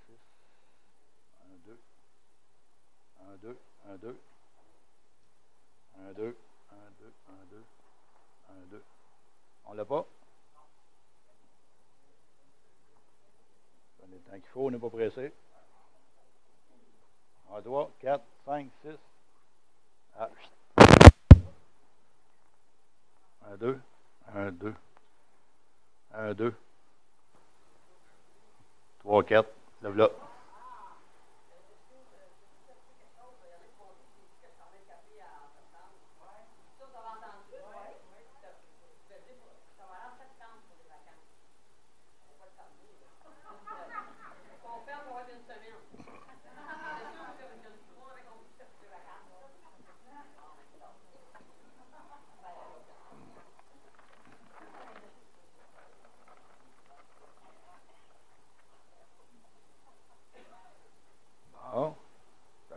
6. 1, 2. 1, 2, 1, 2. 1, 2, 1, 2, 1, 2. 1, 2. On l'a pas? On a le temps qu'il faut, on n'est pas pressé. 1, 3, 4, 5, 6. Ah. 1, 2, 1, 2. 1, 2. 3, 4. Lève-là.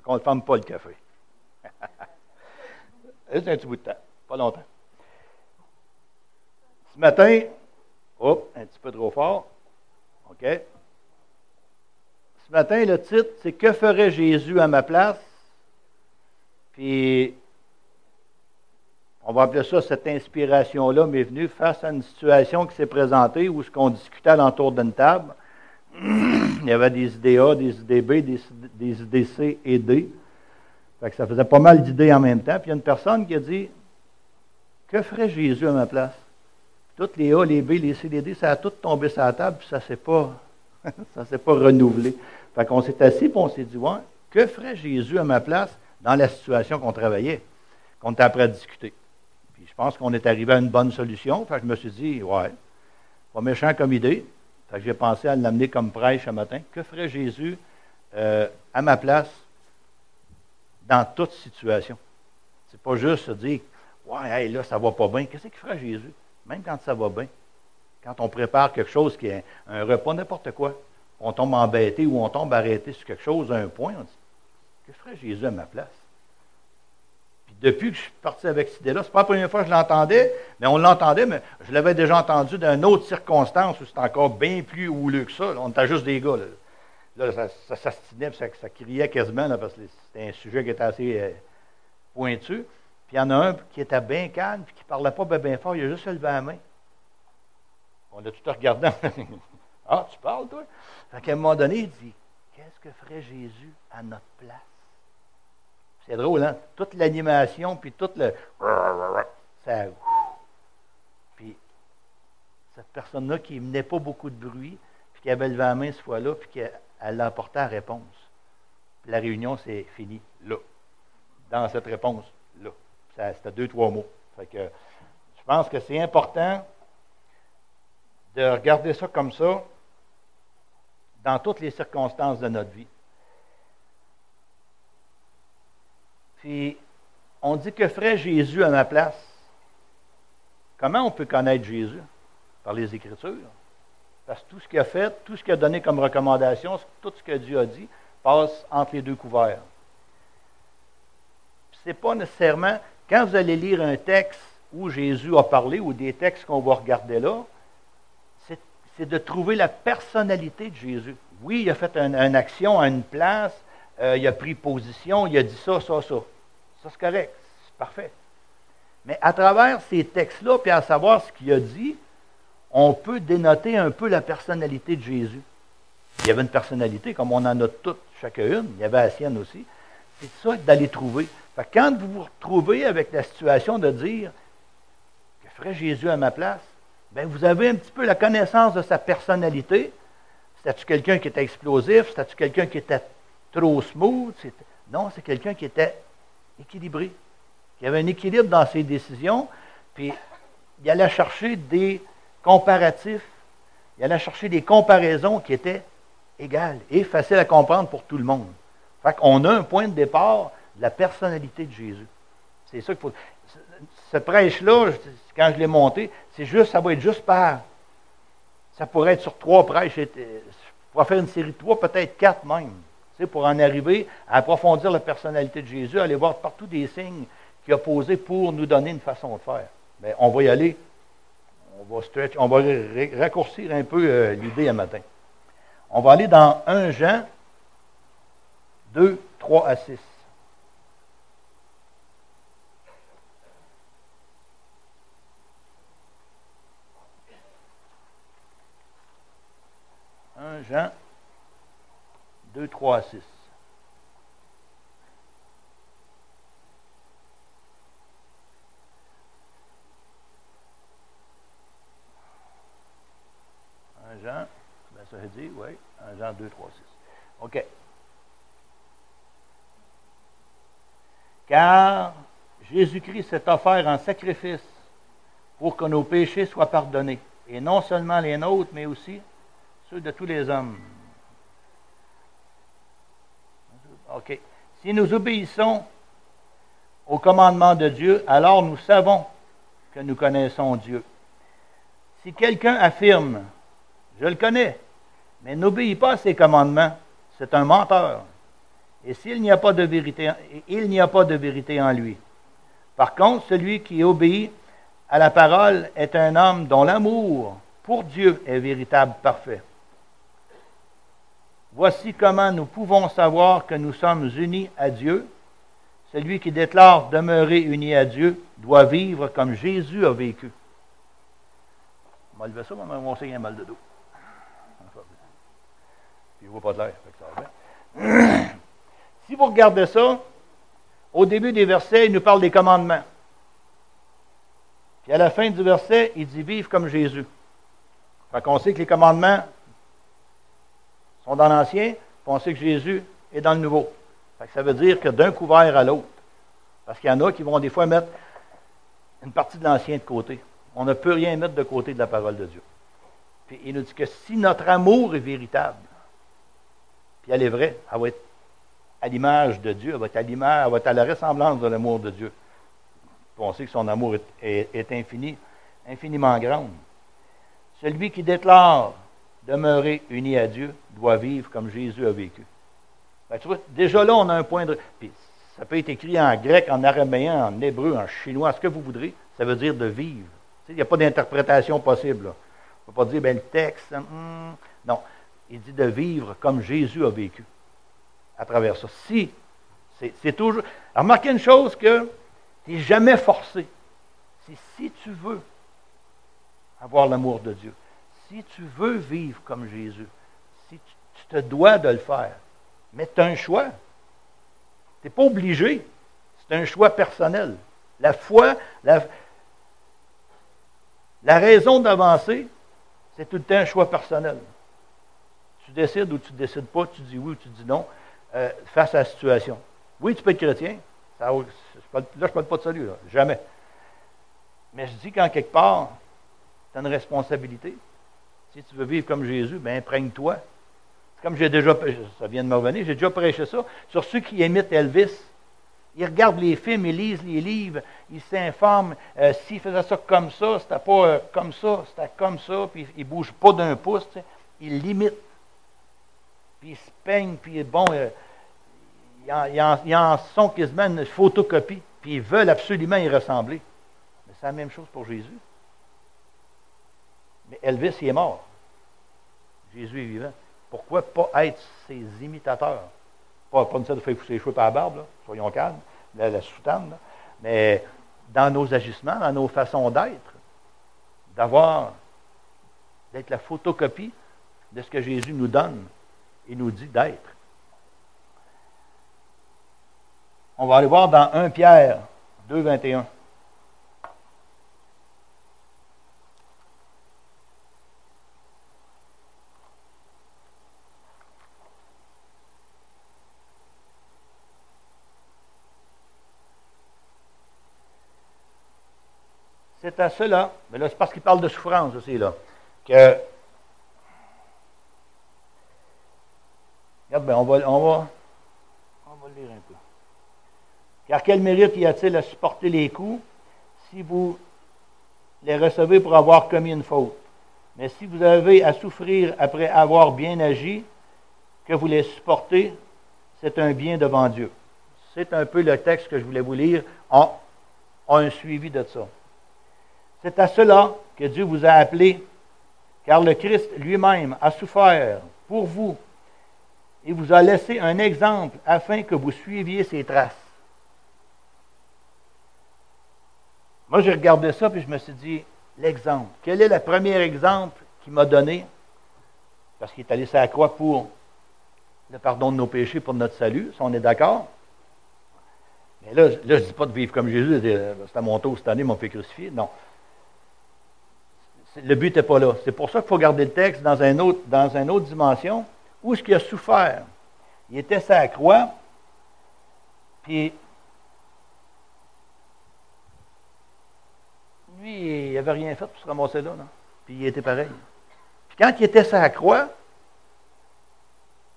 On ne ferme pas le café. Juste un petit bout de temps, pas longtemps. Ce matin, un petit peu trop fort. OK. Ce matin, le titre, c'est « Que ferait Jésus à ma place? » Puis, on va appeler ça, cette inspiration-là m'est venue face à une situation qui s'est présentée où ce qu'on discutait alentour d'une table. Il y avait des idées A, des idées B, des idées C et D. Fait que ça faisait pas mal d'idées en même temps. Puis il y a une personne qui a dit « Que ferait Jésus à ma place? » Toutes les A, les B, les C, les D, ça a tout tombé sur la table, puis ça ne s'est pas, renouvelé. Fait qu'on s'est assis, puis on s'est dit « Ouais, que ferait Jésus à ma place dans la situation qu'on travaillait, qu'on était après à discuter? » Puis je pense qu'on est arrivé à une bonne solution. Fait que je me suis dit « Ouais, pas méchant comme idée. » Fait que j'ai pensé à l'amener comme prêche ce matin. Que ferait Jésus à ma place dans toute situation? C'est pas juste se dire « Ouais, hey, là, ça va pas bien. » Qu'est-ce qu'il ferait Jésus? Même quand ça va bien. Quand on prépare quelque chose qui est un repas, n'importe quoi, on tombe embêté ou on tombe arrêté sur quelque chose à un point, on dit « Que ferait Jésus à ma place? » Puis depuis que je suis parti avec cette idée-là, c'est pas la première fois que je l'entendais, mais on l'entendait, mais je l'avais déjà entendu dans une autre circonstance où c'est encore bien plus houleux que ça. Là, on était juste des gars. Là, ça s'astinait, ça criait quasiment, là, parce que c'était un sujet qui était assez pointu. Puis il y en a un qui était bien calme, puis qui ne parlait pas bien fort, il a juste levé la main. On a tout regardé. Ah, tu parles, toi? Fait qu'à un moment donné, il dit, qu'est-ce que ferait Jésus à notre place? C'est drôle, hein? Toute l'animation, puis tout le... Ça... Puis cette personne-là qui menait pas beaucoup de bruit, puis qui avait levé la main ce fois-là, puis qu'elle l'emportait à réponse. Puis la réunion, c'est fini, là. Dans cette réponse-là. C'était 2-3 mots. Fait que je pense que c'est important de regarder ça comme ça dans toutes les circonstances de notre vie. Puis, on dit que ferait Jésus à ma place? Comment on peut connaître Jésus? Par les Écritures. Parce que tout ce qu'il a fait, tout ce qu'il a donné comme recommandation, tout ce que Dieu a dit, passe entre les deux couverts. Ce n'est pas nécessairement, quand vous allez lire un texte où Jésus a parlé, ou des textes qu'on va regarder là, c'est de trouver la personnalité de Jésus. Oui, il a fait une action à une place, il a pris position, il a dit ça. Ça, c'est correct, c'est parfait. Mais à travers ces textes-là, puis à savoir ce qu'il a dit, on peut dénoter un peu la personnalité de Jésus. Il y avait une personnalité, comme on en a toutes, chacune, il y avait la sienne aussi. C'est ça d'aller trouver. Fait que quand vous vous retrouvez avec la situation de dire « Que ferait Jésus à ma place? » Bien, vous avez un petit peu la connaissance de sa personnalité. C'était-tu quelqu'un qui était explosif? C'était-tu quelqu'un qui était trop smooth? Non, c'est quelqu'un qui était équilibré, qui avait un équilibre dans ses décisions, puis il allait chercher des comparatifs, il allait chercher des comparaisons qui étaient égales et faciles à comprendre pour tout le monde. Fait qu'on a un point de départ de la personnalité de Jésus. C'est ça qu'il faut... Ce prêche-là, quand je l'ai monté, c'est juste, ça va être juste par... Ça pourrait être sur 3 prêches. Je pourrais faire une série de 3, peut-être 4 même. Pour en arriver à approfondir la personnalité de Jésus, aller voir partout des signes qu'il a posés pour nous donner une façon de faire. Bien, on va y aller. On va raccourcir un peu l'idée un matin. On va aller dans 1 Jean 2, 3 à 6. Jean 2, 3 à 6. Jean, ben ça veut dire, oui, 1 Jean 2, 3, 6. OK. Car Jésus-Christ s'est offert en sacrifice pour que nos péchés soient pardonnés, et non seulement les nôtres, mais aussi ceux de tous les hommes. OK. Si nous obéissons au commandement de Dieu, alors nous savons que nous connaissons Dieu. Si quelqu'un affirme, je le connais, mais n'obéit pas à ses commandements, c'est un menteur. Et s'il n'y a pas de vérité, il n'y a pas de vérité en lui. Par contre, celui qui obéit à la parole est un homme dont l'amour pour Dieu est véritable, parfait. Voici comment nous pouvons savoir que nous sommes unis à Dieu. Celui qui déclare demeurer uni à Dieu doit vivre comme Jésus a vécu. On va lever ça, on va un mal de dos. Puis il ne voit pas de l'air. Ça va bien. Si vous regardez ça, au début des versets, il nous parle des commandements. Puis à la fin du verset, il dit « Vive comme Jésus ». Fait qu'on sait que les commandements sont dans l'Ancien, puis on sait que Jésus est dans le Nouveau. Fait que ça veut dire que d'un couvert à l'autre. Parce qu'il y en a qui vont des fois mettre une partie de l'Ancien de côté. On ne peut rien mettre de côté de la parole de Dieu. Puis il nous dit que si notre amour est véritable, puis elle est vraie, elle va être à l'image de Dieu, elle va être à l'image, elle va être à la ressemblance de l'amour de Dieu. Puis on sait que son amour est infini, infiniment grand. Celui qui déclare demeurer uni à Dieu doit vivre comme Jésus a vécu. Ben, tu vois, déjà là, on a un point de... Puis ça peut être écrit en grec, en araméen, en hébreu, en chinois, ce que vous voudrez. Ça veut dire de vivre. Il n'y a pas d'interprétation possible. Là. On ne peut pas dire, ben, le texte... non. Il dit de vivre comme Jésus a vécu. À travers ça. Si, c'est toujours... Alors, remarquez une chose que tu n'es jamais forcé. C'est si tu veux avoir l'amour de Dieu, si tu veux vivre comme Jésus, si tu te dois de le faire, mais tu as un choix. Tu n'es pas obligé. C'est un choix personnel. La foi, la raison d'avancer, c'est tout le temps un choix personnel. Tu décides ou tu ne décides pas, tu dis oui ou tu dis non, face à la situation. Oui, tu peux être chrétien. Là, je ne parle pas de salut, là, jamais. Mais je dis qu'en quelque part, tu as une responsabilité. Si tu veux vivre comme Jésus, bien, imprègne-toi. C'est comme j'ai déjà, ça vient de me revenir, j'ai déjà prêché ça, sur ceux qui imitent Elvis. Ils regardent les films, ils lisent les livres, ils s'informent. S'ils faisaient ça comme ça, c'était pas comme ça, c'était comme ça, puis ils ne bougent pas d'un pouce, tu sais. Ils l'imitent. Puis ils se peignent, puis bon, ils en sont quasiment une photocopie, puis ils veulent absolument y ressembler. Mais c'est la même chose pour Jésus. Mais Elvis, il est mort. Jésus est vivant. Pourquoi pas être ses imitateurs? Pas nécessairement de faire pousser les cheveux par la barbe, là, soyons calmes, la soutane, là, mais dans nos agissements, dans nos façons d'être, d'être la photocopie de ce que Jésus nous donne et nous dit d'être. On va aller voir dans 1 Pierre 2, 21. C'est à cela, mais là, c'est parce qu'il parle de souffrance aussi, là, que. Regarde bien, on va le lire un peu. Car quel mérite y a-t-il à supporter les coups si vous les recevez pour avoir commis une faute? Mais si vous avez à souffrir après avoir bien agi, que vous les supportez, c'est un bien devant Dieu. C'est un peu le texte que je voulais vous lire en un suivi de ça. C'est à cela que Dieu vous a appelé, car le Christ lui-même a souffert pour vous et vous a laissé un exemple afin que vous suiviez ses traces. Moi, j'ai regardé ça puis je me suis dit, l'exemple. Quel est le premier exemple qu'il m'a donné? Parce qu'il est allé sur la croix pour le pardon de nos péchés, pour notre salut, si on est d'accord. Mais là, je ne dis pas de vivre comme Jésus, c'est à mon tour cette année, ils m'ont fait crucifier. Non. Le but n'était pas là. C'est pour ça qu'il faut garder le texte dans une autre dimension. Où est-ce qu'il a souffert? Il était sur la croix, puis lui, il n'avait rien fait pour se ramasser là, non? Puis il était pareil. Puis quand il était sur la croix,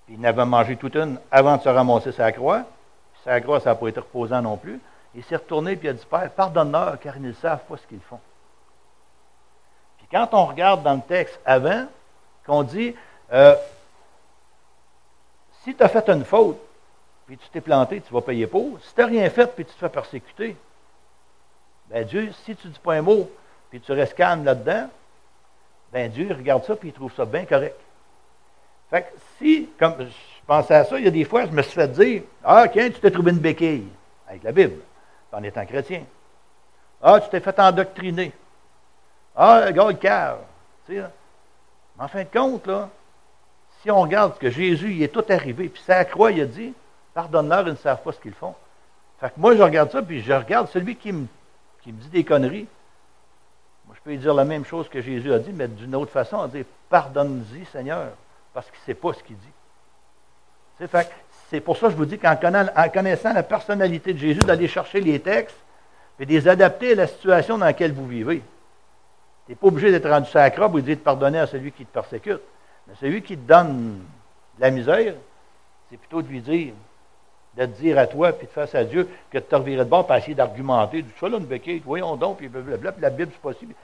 puis il n'avait mangé toute une avant de se ramasser sur la croix, puis sur la croix, ça n'a pas été reposant non plus, il s'est retourné et il a dit, Père, pardonne-leur, car ils ne savent pas ce qu'ils font. Puis quand on regarde dans le texte avant, qu'on dit, si tu as fait une faute, puis tu t'es planté, tu vas payer pour. Si tu n'as rien fait, puis tu te fais persécuter, ben Dieu, si tu ne dis pas un mot, puis tu restes calme là-dedans, ben Dieu regarde ça, puis il trouve ça bien correct. Fait que si, comme je pensais à ça, il y a des fois, je me suis fait dire, ah, tiens, tu t'es trouvé une béquille, avec la Bible, en étant chrétien. Ah, tu t'es fait endoctriner. Ah, gars, le cave. Tu sais, là. Mais en fin de compte, là, si on regarde que Jésus, il est tout arrivé, puis ça à la croix, il a dit, pardonne-leur, ils ne savent pas ce qu'ils font. Fait que moi, je regarde ça, puis je regarde celui qui me dit des conneries. Moi, je peux lui dire la même chose que Jésus a dit, mais d'une autre façon, on dit, pardonne-y, Seigneur, parce qu'il ne sait pas ce qu'il dit. Tu sais, fait que c'est pour ça que je vous dis qu'en connaissant la personnalité de Jésus, d'aller chercher les textes, et de les adapter à la situation dans laquelle vous vivez. Tu n'es pas obligé d'être rendu sur la croix pour dire de pardonner à celui qui te persécute. Mais celui qui te donne de la misère, c'est plutôt de lui dire, de te dire à toi, puis de face à Dieu, que de te revirer de bord pour essayer d'argumenter. Tu fais là une béquille, voyons donc, puis blablabla, puis la Bible, c'est possible.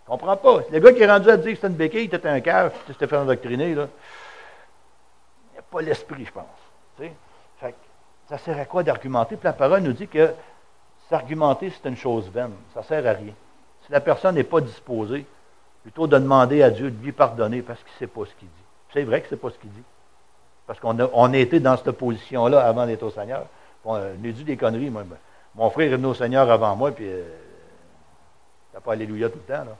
Je ne comprends pas. Le gars qui est rendu à te dire que c'est une béquille, tu étais un cave, puis tu t'es fait endoctriner, là. Il n'y a pas l'esprit, je pense. Tu sais? Fait que ça sert à quoi d'argumenter? Puis la parole nous dit que s'argumenter, c'est une chose vaine. Ça ne sert à rien. Si la personne n'est pas disposée, plutôt de demander à Dieu de lui pardonner parce qu'il ne sait pas ce qu'il dit. C'est vrai que ce n'est pas ce qu'il dit. Parce qu'on a été dans cette position-là avant d'être au Seigneur. On a dit des conneries. Moi, ben, mon frère est venu au Seigneur avant moi, puis il n'a pas Alléluia tout le temps. Là.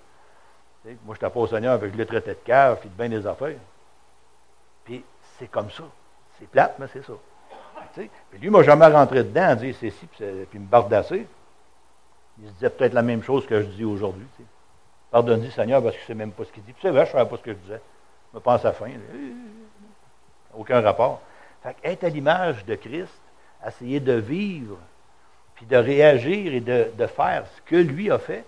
Moi, je n'étais pas au Seigneur, puis je l'ai traité de cave, puis de bien des affaires. Puis c'est comme ça. C'est plate, mais c'est ça. Puis lui, il ne m'a jamais rentré dedans à dire c'est ci, puis il me bardasser. Il se disait peut-être la même chose que je dis aujourd'hui. T'sais. Pardonne-lui, Seigneur, parce que je ne sais même pas ce qu'il dit. Puis c'est vrai, je ne savais pas ce que je disais. Je me pense à la fin. Aucun rapport. Fait être à l'image de Christ, essayer de vivre, puis de réagir et de faire ce que lui a fait,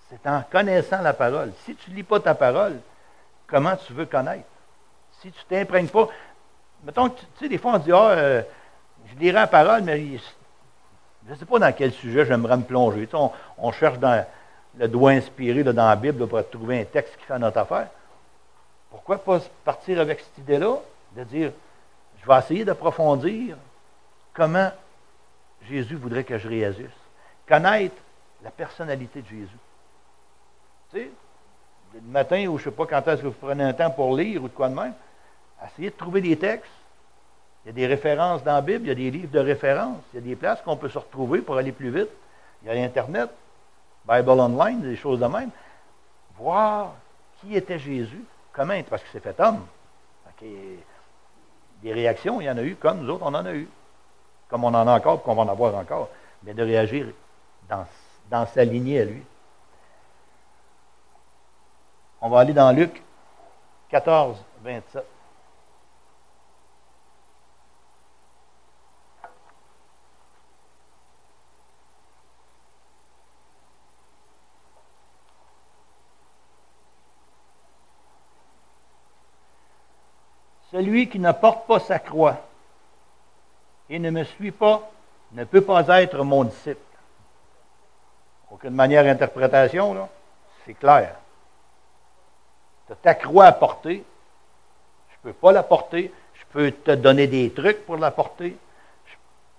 c'est en connaissant la parole. Si tu ne lis pas ta parole, comment tu veux connaître? Si tu ne t'imprègnes pas, mettons, tu sais, des fois on dit, je lirai la parole, mais je ne sais pas dans quel sujet j'aimerais me plonger. Tu sais, on cherche dans le doigt inspiré là, dans la Bible là, pour trouver un texte qui fait notre affaire. Pourquoi pas partir avec cette idée-là, de dire, je vais essayer d'approfondir comment Jésus voudrait que je réagisse. Connaître la personnalité de Jésus. Tu sais, le matin, ou je ne sais pas quand est-ce que vous prenez un temps pour lire ou de quoi de même, essayez de trouver des textes. Il y a des références dans la Bible, il y a des livres de référence, il y a des places qu'on peut se retrouver pour aller plus vite. Il y a l'Internet, Bible Online, des choses de même. Voir qui était Jésus, comment, parce qu'il s'est fait homme. Des réactions, il y en a eu, comme nous autres, on en a eu. Comme on en a encore, qu'on va en avoir encore. Mais de réagir dans sa lignée à lui. On va aller dans Luc 14, 27. Celui qui ne porte pas sa croix et ne me suit pas ne peut pas être mon disciple. Aucune manière d'interprétation, là, c'est clair. Tu as ta croix à porter, je ne peux pas la porter, je peux te donner des trucs pour la porter,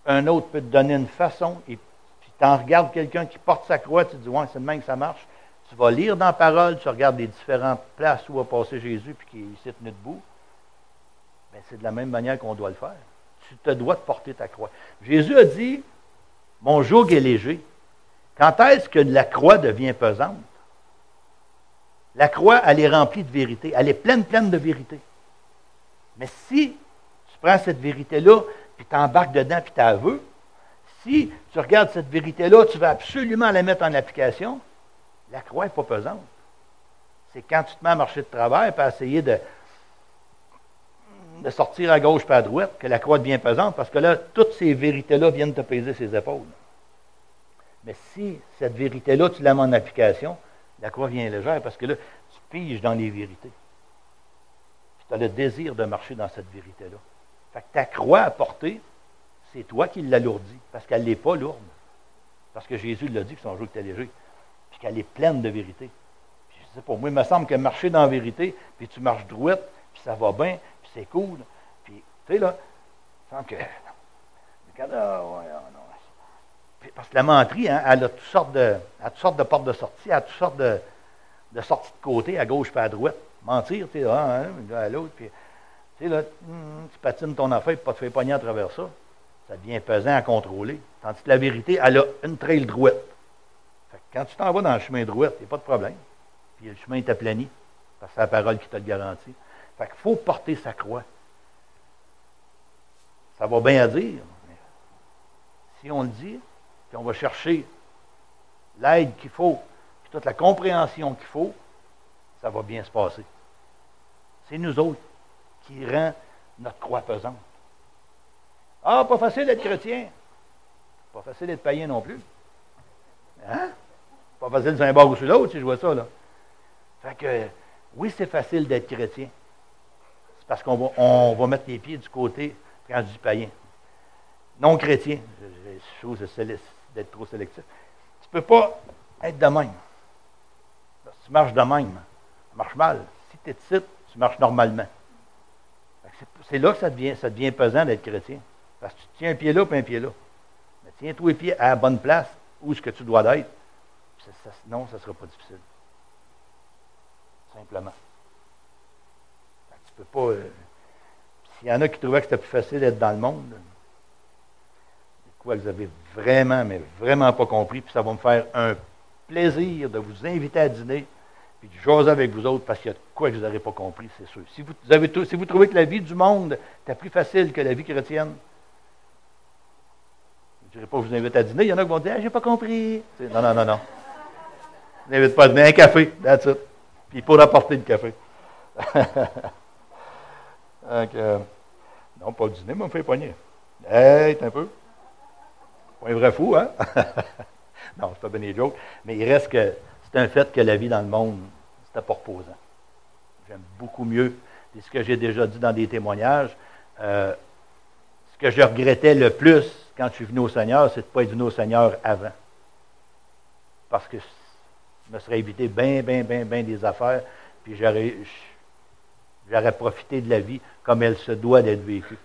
un autre peut te donner une façon, et puis tu en regardes quelqu'un qui porte sa croix, tu te dis, ouais, c'est de même que ça marche. Tu vas lire dans la parole, tu regardes les différentes places où a passé Jésus, puis qu'il s'est tenu debout. bien, c'est de la même manière qu'on doit le faire. Tu te dois de porter ta croix. Jésus a dit, mon joug est léger. Quand est-ce que la croix devient pesante? La croix, elle est remplie de vérité. Elle est pleine de vérité. Mais si tu prends cette vérité-là, puis tu embarques dedans, puis tu la veux, si tu regardes cette vérité-là, tu vas absolument la mettre en application, la croix n'est pas pesante. C'est quand tu te mets à marcher de travers, puis à essayer de sortir à gauche puis à droite, que la croix devient pesante, parce que là, toutes ces vérités-là viennent te peser ses épaules. Mais si cette vérité-là, tu la mets en application, la croix vient légère, parce que là, tu piges dans les vérités. Puis tu as le désir de marcher dans cette vérité-là. Fait que ta croix à porter, c'est toi qui l'alourdis, parce qu'elle n'est pas lourde. Parce que Jésus l'a dit que son joug était léger, puis qu'elle est pleine de vérité. Puis je sais pas, moi, il me semble que marcher dans la vérité, puis tu marches droite, puis ça va bien, puis c'est cool, puis, tu sais, là, il me semble que... Parce que la menterie, hein, elle a toutes sortes de portes de sortie, elle a toutes sortes de sorties de côté, à gauche et à droite. Mentir, tu sais, un gars à l'autre, puis, tu sais, là, tu patines ton affaire, puis pas te faire pogner à travers ça. Ça devient pesant à contrôler. Tandis que la vérité, elle a une trail droite. Fait que quand tu t'en vas dans le chemin droit, il n'y a pas de problème. Puis le chemin est aplani, parce que c'est la parole qui te le garantit. Fait qu'il faut porter sa croix. Ça va bien à dire, mais si on le dit, puis on va chercher l'aide qu'il faut, puis toute la compréhension qu'il faut, ça va bien se passer. C'est nous autres qui rend notre croix pesante. Ah, pas facile d'être chrétien. Pas facile d'être païen non plus. Hein? Pas facile sur un bord ou sur l'autre, si je vois ça, là. Fait que, oui, c'est facile d'être chrétien. C'est parce qu'on va mettre les pieds du côté quand je dis païen. Non chrétien. Je trouve d'être trop sélectif. Tu ne peux pas être de même. Si tu marches de même, ça marche mal. Si tu es ici, tu marches normalement. C'est là que ça devient pesant d'être chrétien. Parce que tu tiens un pied là et un pied là. Mais tiens tous les pieds à la bonne place, où est-ce que tu dois être. Non, ça ne sera pas difficile. Simplement. Tu peux pas... S'il y en a qui trouvaient que c'était plus facile d'être dans le monde, vous avez vraiment, mais vraiment pas compris, puis ça va me faire un plaisir de vous inviter à dîner, puis de jaser avec vous autres, parce qu'il y a de quoi que vous n'aurez pas compris, c'est sûr. Si vous trouvez que la vie du monde était plus facile que la vie chrétienne, je ne dirais pas que je vous invite à dîner, il y en a qui vont dire « Ah, j'ai pas compris ». Non. Je n'invite pas à dîner, un café, that's it. Puis il pourra apporter le café. Donc, non, pas le dîner, mais on me fait pogner. Hey, un peu. Pas un vrai fou, hein? Non, c'est pas bien des jokes. Mais il reste que c'est un fait que la vie dans le monde, c'était pas reposant. J'aime beaucoup mieux. Et ce que j'ai déjà dit dans des témoignages, ce que je regrettais le plus quand je suis venu au Seigneur, c'est de ne pas être venu au Seigneur avant. Parce que je me serais évité bien des affaires, puis j'aurais profité de la vie comme elle se doit d'être vécue.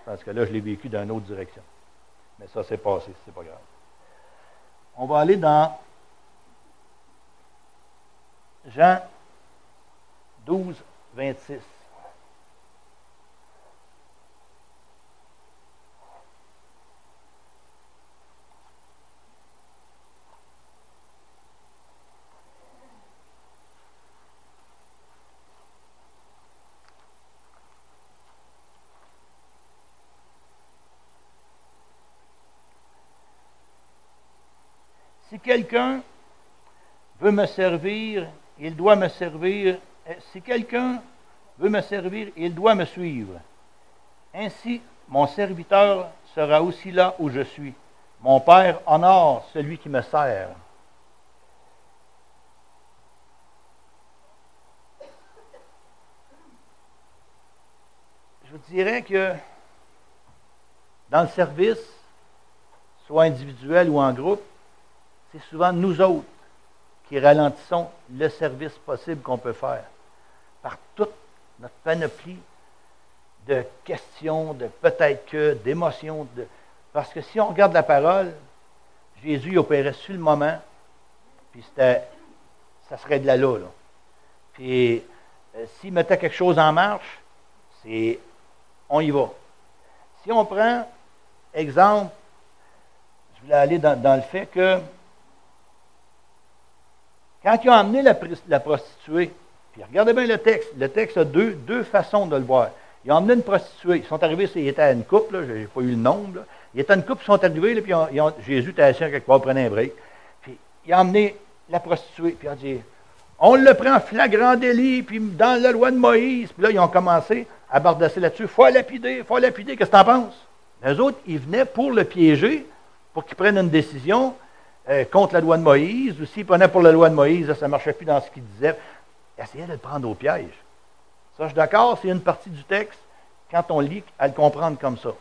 Parce que là, je l'ai vécue dans une autre direction. Mais ça, c'est passé, c'est pas grave. On va aller dans Jean 12, 26. Si quelqu'un veut me servir, il doit me servir. Si quelqu'un veut me servir, il doit me suivre. Ainsi, mon serviteur sera aussi là où je suis. Mon Père honore celui qui me sert. Je vous dirais que dans le service, soit individuel ou en groupe, c'est souvent nous autres qui ralentissons le service possible qu'on peut faire par toute notre panoplie de questions, de peut-être que, d'émotions. Parce que si on regarde la parole, Jésus il opérait sur le moment, puis ça serait de là. Puis s'il mettait quelque chose en marche, c'est on y va. Si on prend, exemple, je voulais aller dans le fait que quand ils ont amené la prostituée, puis regardez bien le texte a deux façons de le voir. Ils ont amené une prostituée, ils sont arrivés, ils étaient à une couple, je n'ai pas eu le nombre, là. Ils étaient à une couple, ils sont arrivés, là, puis Jésus était assis quelque part, prenait un break. Puis il a emmené la prostituée, puis il a dit, on le prend en flagrant délit, puis dans la loi de Moïse, puis là, ils ont commencé à bardasser là-dessus, il faut lapider, qu'est-ce que tu en penses? Les autres, ils venaient pour le piéger, pour qu'il prenne une décision contre la loi de Moïse, ou s'il prenait pour la loi de Moïse, là, ça ne marchait plus dans ce qu'il disait. Il essayait de le prendre au piège. Ça, je suis d'accord, c'est une partie du texte, quand on lit, à le comprendre comme ça.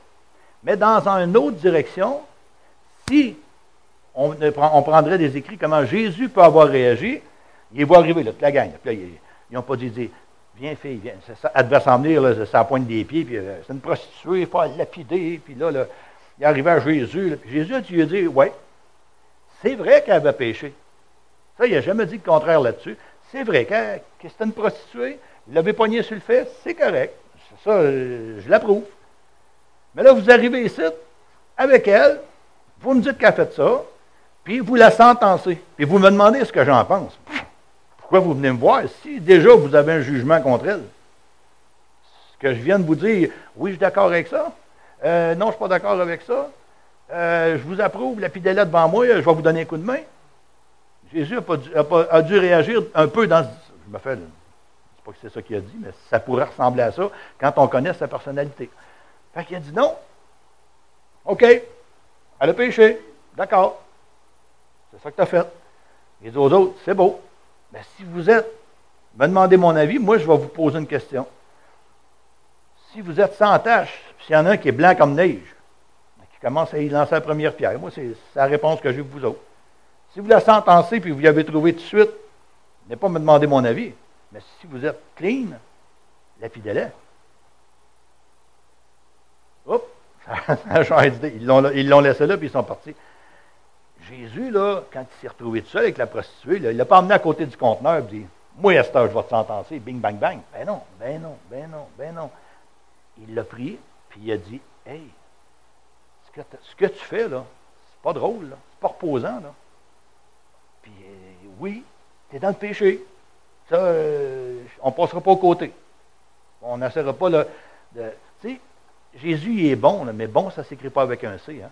Mais dans une autre direction, si on prendrait des écrits, comment Jésus peut avoir réagi, il va arriver, là, toute la gang. Puis là, ils n'ont pas dit, viens fille, viens. Elle devait s'en venir, là, ça pointe des pieds, puis c'est une prostituée, il faut la lapider, puis là, il est arrivé à Jésus, là, puis Jésus, tu lui as dit, ouais, c'est vrai qu'elle avait péché. Ça, il n'a jamais dit le contraire là-dessus. C'est vrai que c'était une prostituée, il l'avait pognée sur le fait, c'est correct. Ça, je l'approuve. Mais là, vous arrivez ici, avec elle, vous me dites qu'elle a fait ça, puis vous la sentencez. Puis vous me demandez ce que j'en pense. Pourquoi vous venez me voir si déjà vous avez un jugement contre elle? Ce que je viens de vous dire, oui, je suis d'accord avec ça. Non, je ne suis pas d'accord avec ça. Je vous approuve, lapidez-la devant moi, je vais vous donner un coup de main. Jésus a dû réagir un peu dans... Je me fais... C'est pas que c'est ça qu'il a dit, mais ça pourrait ressembler à ça quand on connaît sa personnalité. Fait qu'il a dit non. OK, elle a péché. D'accord. C'est ça que tu as fait. Il dit aux autres, c'est beau. Mais si vous me demandez mon avis, moi je vais vous poser une question. Si vous êtes sans tache, s'il y en a un qui est blanc comme neige, qui commence à y lancer la première pierre, moi c'est la réponse que j'ai pour vous autres. Si vous la sentencez puis vous l'avez trouvée tout de suite, n'est pas me demander mon avis. Mais si vous êtes clean, lapidez-la. Oups, ça a changé d'idée. Ils l'ont laissé là, puis ils sont partis. Jésus, là, quand il s'est retrouvé tout seul avec la prostituée, là, il ne l'a pas emmené à côté du conteneur et dit, moi, à cette heure, je vais te sentencer, bing, bang, bang. Ben non, ben non, ben non, ben non. Il l'a pris, puis il a dit, hey, ce que tu fais, là, c'est pas drôle, là, c'est pas reposant, là. Puis, oui, tu es dans le péché. Ça, on ne passera pas aux côtés. On n'essaiera pas, là, tu sais, Jésus, il est bon, là, mais bon, ça ne s'écrit pas avec un C, hein.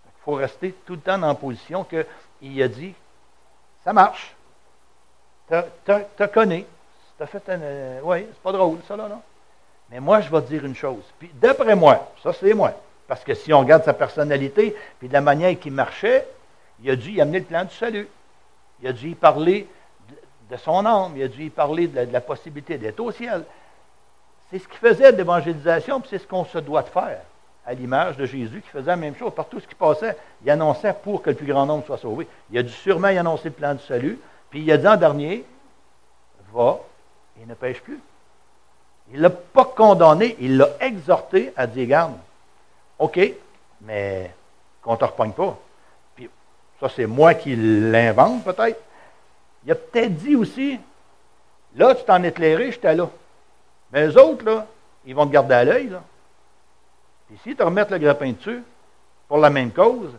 Il faut rester tout le temps dans la position qu'il a dit, ça marche. T'as connu. T'as fait un... oui, c'est pas drôle, ça, là, non? Mais moi, je vais te dire une chose. Puis, d'après moi, ça, c'est moi. Parce que si on regarde sa personnalité, puis de la manière qu'il marchait, il a dû y amener le plan du salut. Il a dû y parler de son âme. Il a dû y parler de la possibilité d'être au ciel. C'est ce qu'il faisait de l'évangélisation, puis c'est ce qu'on se doit de faire. À l'image de Jésus qui faisait la même chose. Partout ce qui passait, il annonçait pour que le plus grand nombre soit sauvé. Il a dû sûrement y annoncer le plan du salut, puis il a dit en dernier, va et ne pêche plus. Il ne l'a pas condamné, il l'a exhorté à dire, garde, OK, mais qu'on ne te repogne pas. Puis ça, c'est moi qui l'invente peut-être. Il a peut-être dit aussi, là, tu t'en es éclairé, j'étais là. Mais les autres, là, ils vont te garder à l'œil, là. Puis s'ils te remettent le grappin dessus, pour la même cause,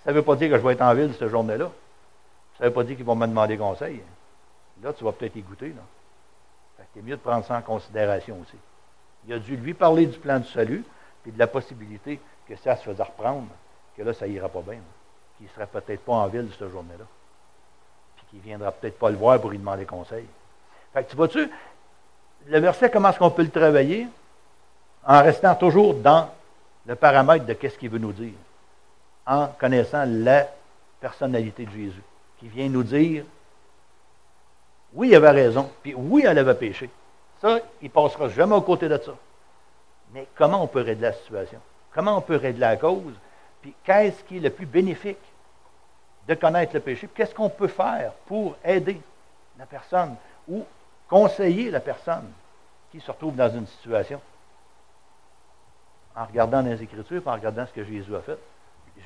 ça ne veut pas dire que je vais être en ville cette journée-là. Ça ne veut pas dire qu'ils vont me demander conseil. Là, tu vas peut-être y goûter, là. Fait que c'est mieux de prendre ça en considération aussi. Il a dû lui parler du plan du salut, puis de la possibilité que ça se faisait reprendre, que là, ça ira pas bien. Qu'il ne serait peut-être pas en ville cette journée-là. Puis qu'il ne viendra peut-être pas le voir pour lui demander conseil. Fait que tu vois-tu, le verset, comment est-ce qu'on peut le travailler? En restant toujours dans le paramètre de qu'est-ce qu'il veut nous dire, en connaissant la personnalité de Jésus, qui vient nous dire, oui, il avait raison, puis oui, elle avait péché. Ça, il ne passera jamais aux côtés de ça. Mais comment on peut régler la situation? Comment on peut régler la cause? Puis qu'est-ce qui est le plus bénéfique de connaître le péché? Puis qu'est-ce qu'on peut faire pour aider la personne ou conseiller la personne qui se retrouve dans une situation? En regardant dans les Écritures, en regardant ce que Jésus a fait.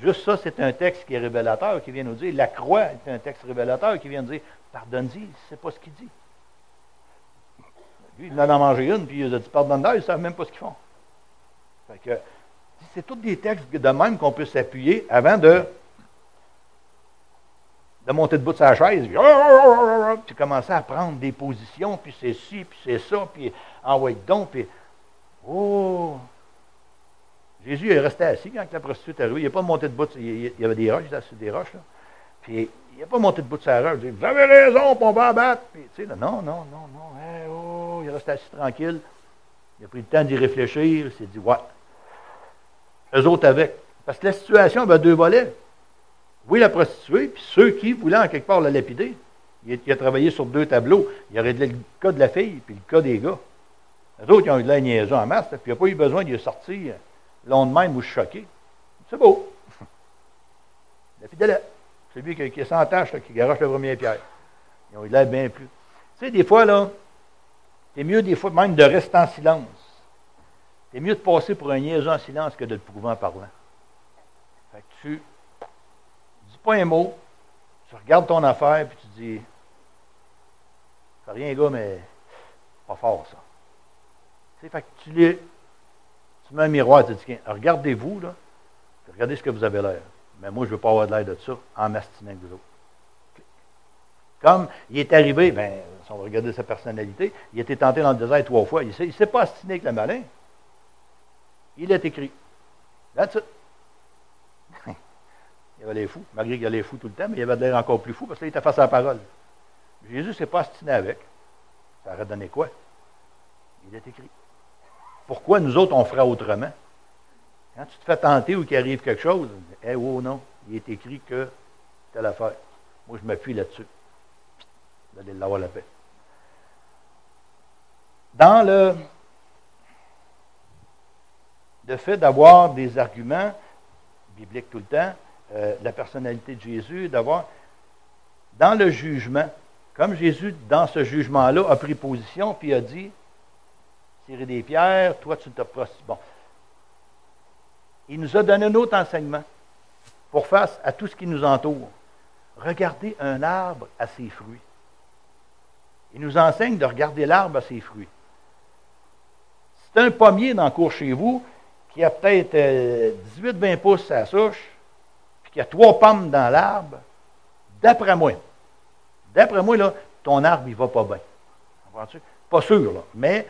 Juste ça, c'est un texte qui est révélateur, qui vient nous dire, la croix est un texte révélateur qui vient nous dire, pardonne-y, il ne sait pas ce qu'il dit. Lui, il en a mangé une, puis il a dit, pardonne-leur, ils ne savent même pas ce qu'ils font. Fait que, c'est tous des textes de même qu'on peut s'appuyer avant de monter debout de sa chaise, puis commencer à prendre des positions, puis c'est ci, puis c'est ça, puis envoyer donc, puis oh! Jésus est resté assis quand la prostituée est arrivée. Il n'est pas monté debout, il y avait des roches, il était assis sur des roches, là. Puis il n'est pas monté debout de sa roche, il dit, vous avez raison, puis on va abattre. Puis, tu sais, là, non, hey, oh, il est resté assis tranquille. Il a pris le temps d'y réfléchir, il s'est dit, ouais. Eux autres avec. Parce que la situation avait deux volets. Oui, la prostituée, puis ceux qui voulaient en quelque part la lapider. Il a travaillé sur deux tableaux. Il a réglé le cas de la fille, puis le cas des gars. Les autres, ils ont eu de la niaison en masse, puis il n'a pas eu besoin de sortir le lendemain ou choqué. C'est beau. La fidèle, celui qui est sans tâche, là, qui garoche la première pierre. Ils ont eu de l'air bien plus. Tu sais, des fois, là, c'est mieux des fois même de rester en silence. C'est mieux de passer pour un niaiseux en silence que de le prouver en parlant. Fait que tu dis pas un mot, tu regardes ton affaire, puis tu dis, c'est rien, gars, mais pas fort, ça. Tu sais, fait que tu mets un miroir, tu dis, regardez-vous, là, puis regardez ce que vous avez l'air. Mais moi, je ne veux pas avoir de l'air de ça en m'astinant avec vous autres. Comme il est arrivé, bien, si on va regarder sa personnalité, il a été tenté dans le désert 3 fois. Il ne s'est pas astiné avec le malin. Il est écrit. That's it. Il avait l'air fou, malgré qu'il avait l'air fou tout le temps, mais il avait l'air encore plus fou parce qu'il était face à la parole. Jésus ne s'est pas astiné avec. Ça aurait donné quoi? Il est écrit. Pourquoi nous autres, on ferait autrement? Quand tu te fais tenter ou qu'il arrive quelque chose, oh non, il est écrit que telle affaire. Moi, je m'appuie là-dessus. Vous allez l'avoir la paix. Dans le fait d'avoir des arguments bibliques tout le temps, la personnalité de Jésus, d'avoir, dans le jugement, comme Jésus, dans ce jugement-là, a pris position, puis a dit, tirer des pierres, toi tu te prostitues. Bon. Il nous a donné un autre enseignement pour face à tout ce qui nous entoure. Regardez un arbre à ses fruits. Il nous enseigne de regarder l'arbre à ses fruits. C'est un pommier dans le cours chez vous qui a peut-être 18-20 pouces à la souche, puis qui a 3 pommes dans l'arbre. D'après moi, là, ton arbre, il va pas bien. Comprends-tu? Pas sûr, là. Mais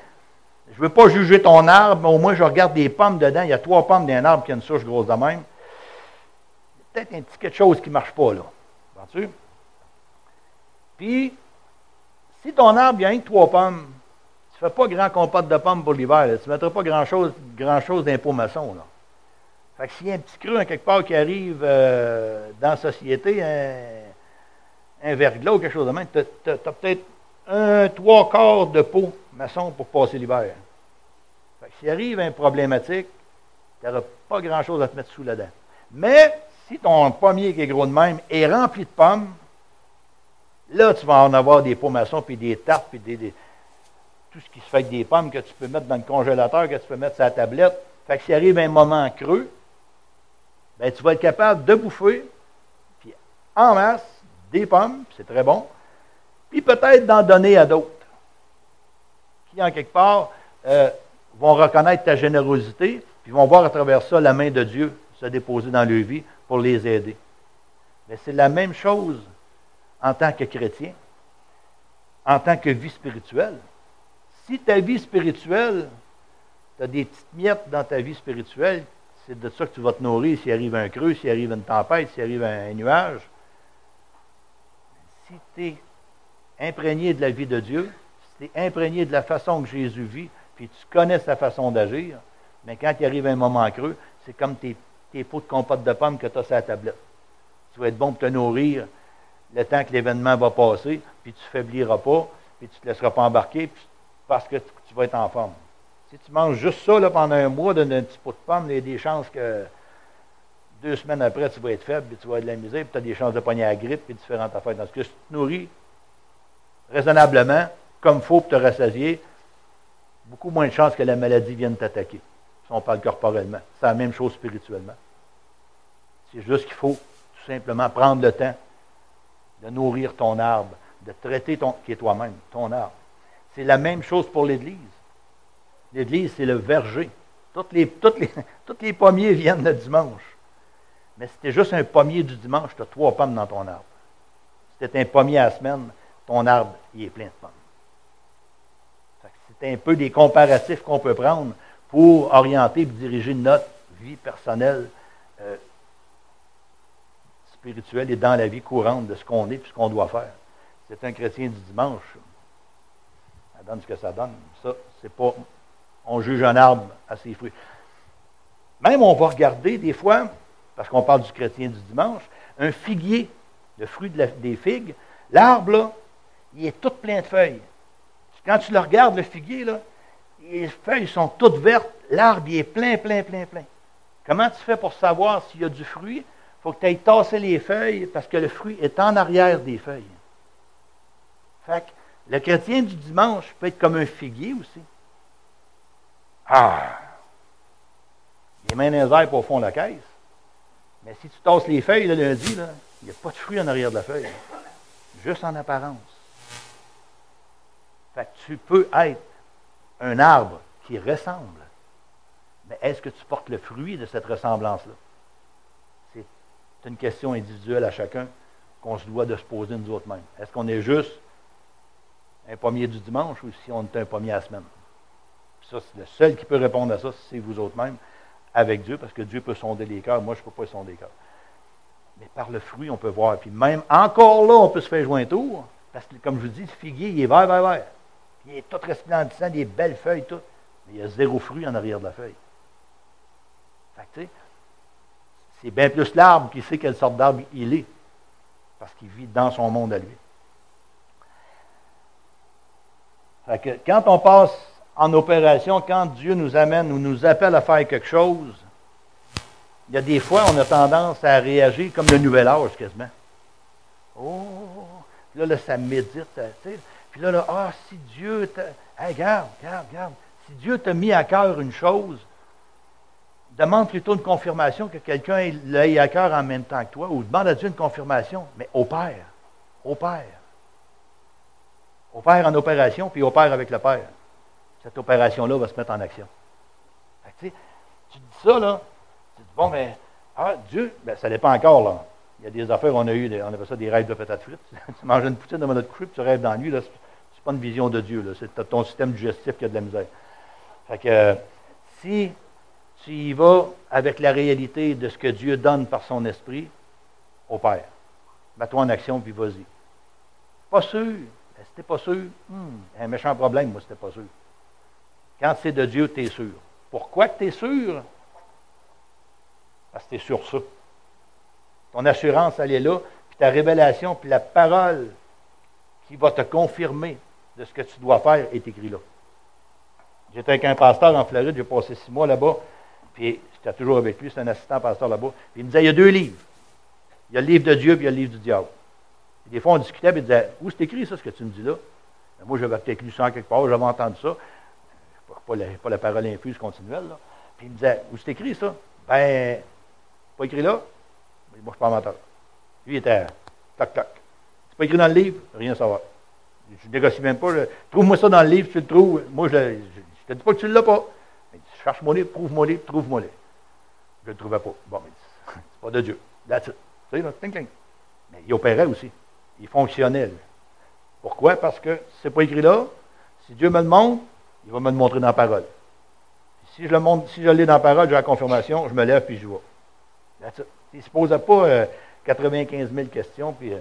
je ne veux pas juger ton arbre, mais au moins je regarde des pommes dedans. Il y a 3 pommes d'un arbre qui a une souche grosse de même. Il y a peut-être un petit quelque chose qui ne marche pas, là. Comprends-tu? Puis, si ton arbre, il y a rien que 3 pommes, tu ne fais pas grand compote de pommes pour l'hiver. Tu ne mettras pas grand-chose d'impôt maçon, là. Fait que s'il y a un petit creux en quelque part qui arrive dans la société, un verglas ou quelque chose de même, tu as peut-être 3/4 de pot maçon pour passer l'hiver. Fait que s'il arrive un problématique, tu n'auras pas grand-chose à te mettre sous la dent. Mais si ton pommier qui est gros de même est rempli de pommes, là, tu vas en avoir des pots maçons, puis des tartes, puis tout ce qui se fait avec des pommes que tu peux mettre dans le congélateur, que tu peux mettre sur la tablette. Fait que s'il arrive un moment creux, ben, tu vas être capable de bouffer, puis en masse, des pommes, c'est très bon, puis peut-être d'en donner à d'autres, qui, en quelque part, vont reconnaître ta générosité, puis vont voir à travers ça la main de Dieu se déposer dans leur vie pour les aider. Mais c'est la même chose en tant que chrétien, en tant que vie spirituelle. Si ta vie spirituelle, tu as des petites miettes dans ta vie spirituelle, c'est de ça que tu vas te nourrir s'il arrive un creux, s'il arrive une tempête, s'il arrive un nuage. Si tu es imprégné de la vie de Dieu, si tu es imprégné de la façon que Jésus vit, puis tu connais sa façon d'agir, mais quand il arrive un moment creux, c'est comme tes pots de compote de pommes que tu as sur la tablette. Tu vas être bon pour te nourrir le temps que l'événement va passer, puis tu ne faibliras pas, puis tu ne te laisseras pas embarquer parce que tu vas être en forme. Si tu manges juste ça là, pendant un mois d'un petit pot de pommes, il y a des chances que 2 semaines après, tu vas être faible, puis tu vas avoir de la misère, puis tu as des chances de pogner la grippe, puis différentes affaires. Dans ce cas, si tu te nourris raisonnablement, comme il faut pour te rassasier, beaucoup moins de chances que la maladie vienne t'attaquer, si on parle corporellement. C'est la même chose spirituellement. C'est juste qu'il faut tout simplement prendre le temps de nourrir ton arbre, de traiter qui est toi-même, ton arbre. C'est la même chose pour l'Église. L'Église, c'est le verger. Tous les pommiers viennent le dimanche. Mais si tu es juste un pommier du dimanche, tu as 3 pommes dans ton arbre. Si tu es un pommier à la semaine, ton arbre, il est plein de pommes. C'est un peu des comparatifs qu'on peut prendre pour orienter et diriger notre vie personnelle, spirituelle et dans la vie courante de ce qu'on est et ce qu'on doit faire. C'est un chrétien du dimanche. Ça donne ce que ça donne. Ça, c'est pas... On juge un arbre à ses fruits. Même on va regarder des fois, parce qu'on parle du chrétien du dimanche, un figuier, le fruit des figues, l'arbre, là, il est tout plein de feuilles. Quand tu le regardes, le figuier, là, les feuilles sont toutes vertes, l'arbre, il est plein. Comment tu fais pour savoir s'il y a du fruit? Il faut que tu ailles tasser les feuilles, parce que le fruit est en arrière des feuilles. Fait que le chrétien du dimanche peut être comme un figuier aussi. Ah! Les mains dans les airs pour au fond de la caisse. Mais si tu tasses les feuilles le lundi, là, il n'y a pas de fruit en arrière de la feuille. Juste en apparence. Fait que tu peux être un arbre qui ressemble. Mais est-ce que tu portes le fruit de cette ressemblance-là? C'est une question individuelle à chacun qu'on se doit de se poser nous autres mêmes. Est-ce qu'on est juste un pommier du dimanche ou si on est un pommier à la semaine? Puis ça, c'est le seul qui peut répondre à ça, c'est vous autres mêmes, avec Dieu, parce que Dieu peut sonder les cœurs. Moi, je ne peux pas sonder les cœurs. Mais par le fruit, on peut voir. Puis même encore là, on peut se faire jouer un tour. Parce que, comme je vous dis, le figuier, il est vert. Il est tout resplendissant, des belles feuilles, tout. Mais il y a 0 fruit en arrière de la feuille. Fait que, tu sais, c'est bien plus l'arbre qui sait quelle sorte d'arbre il est. Parce qu'il vit dans son monde à lui. Fait que, quand on passe en opération, quand Dieu nous amène ou nous appelle à faire quelque chose, il y a des fois, on a tendance à réagir comme le nouvel âge, quasiment. Oh! Là, ça médite, tu sais. Puis là, si Dieu t'a... Hey, regarde. Si Dieu t'a mis à cœur une chose, demande plutôt une confirmation que quelqu'un l'ait à cœur en même temps que toi, ou demande à Dieu une confirmation, mais opère. Opère en opération, puis opère avec le Père. Cette opération-là va se mettre en action. Fait que, tu dis ça, là, tu dis, bon, mais, Dieu, ça dépend encore, là. Il y a des affaires, on appelle ça des rêves de patates frites. Tu manges une poutine devant notre coucher, puis tu rêves dans la nuit, là, c'est pas une vision de Dieu, là, c'est ton système digestif qui a de la misère. Fait que, si tu y vas avec la réalité de ce que Dieu donne par son esprit, opère. Mets-toi en action, puis vas-y. Pas sûr. Si t'es pas sûr, un méchant problème, moi, si t'es pas sûr. Quand c'est de Dieu, tu es sûr. Pourquoi que tu es sûr? Parce que tu es sur ça. Ton assurance, elle est là, puis ta révélation, puis la parole qui va te confirmer de ce que tu dois faire est écrit là. J'étais avec un pasteur en Floride, j'ai passé 6 mois là-bas, puis j'étais toujours avec lui, c'est un assistant pasteur là-bas, puis il me disait, il y a 2 livres. Il y a le livre de Dieu, puis il y a le livre du diable. Et des fois, on discutait, puis il disait, où c'est écrit ça, ce que tu me dis là? Ben, moi, j'avais peut-être lu ça en quelque part, j'avais entendu ça. Pas la parole infuse continuelle, là. Puis il me disait, où c'est écrit ça? Ben, pas écrit là? Mais moi, je suis pas menteur. Lui, il était toc. C'est pas écrit dans le livre? Rien à savoir. Je négocie même pas. Trouve-moi ça dans le livre, tu le trouves. Moi, je te dis pas que tu ne l'as pas. Mais cherche mon livre, prouve-moi livre, trouve-moi livre. Je ne le trouvais pas. Bon, mais c'est pas de Dieu. That's it. Tu sais, là, cling. Mais il opérait aussi. Il fonctionnait, lui. Pourquoi? Parce que si c'est pas écrit là, si Dieu me le montre, il va me le montrer dans la parole. Puis si je l'ai dans la parole, j'ai la confirmation, je me lève puis je vois. Il ne se posait pas 95 000 questions, puis là,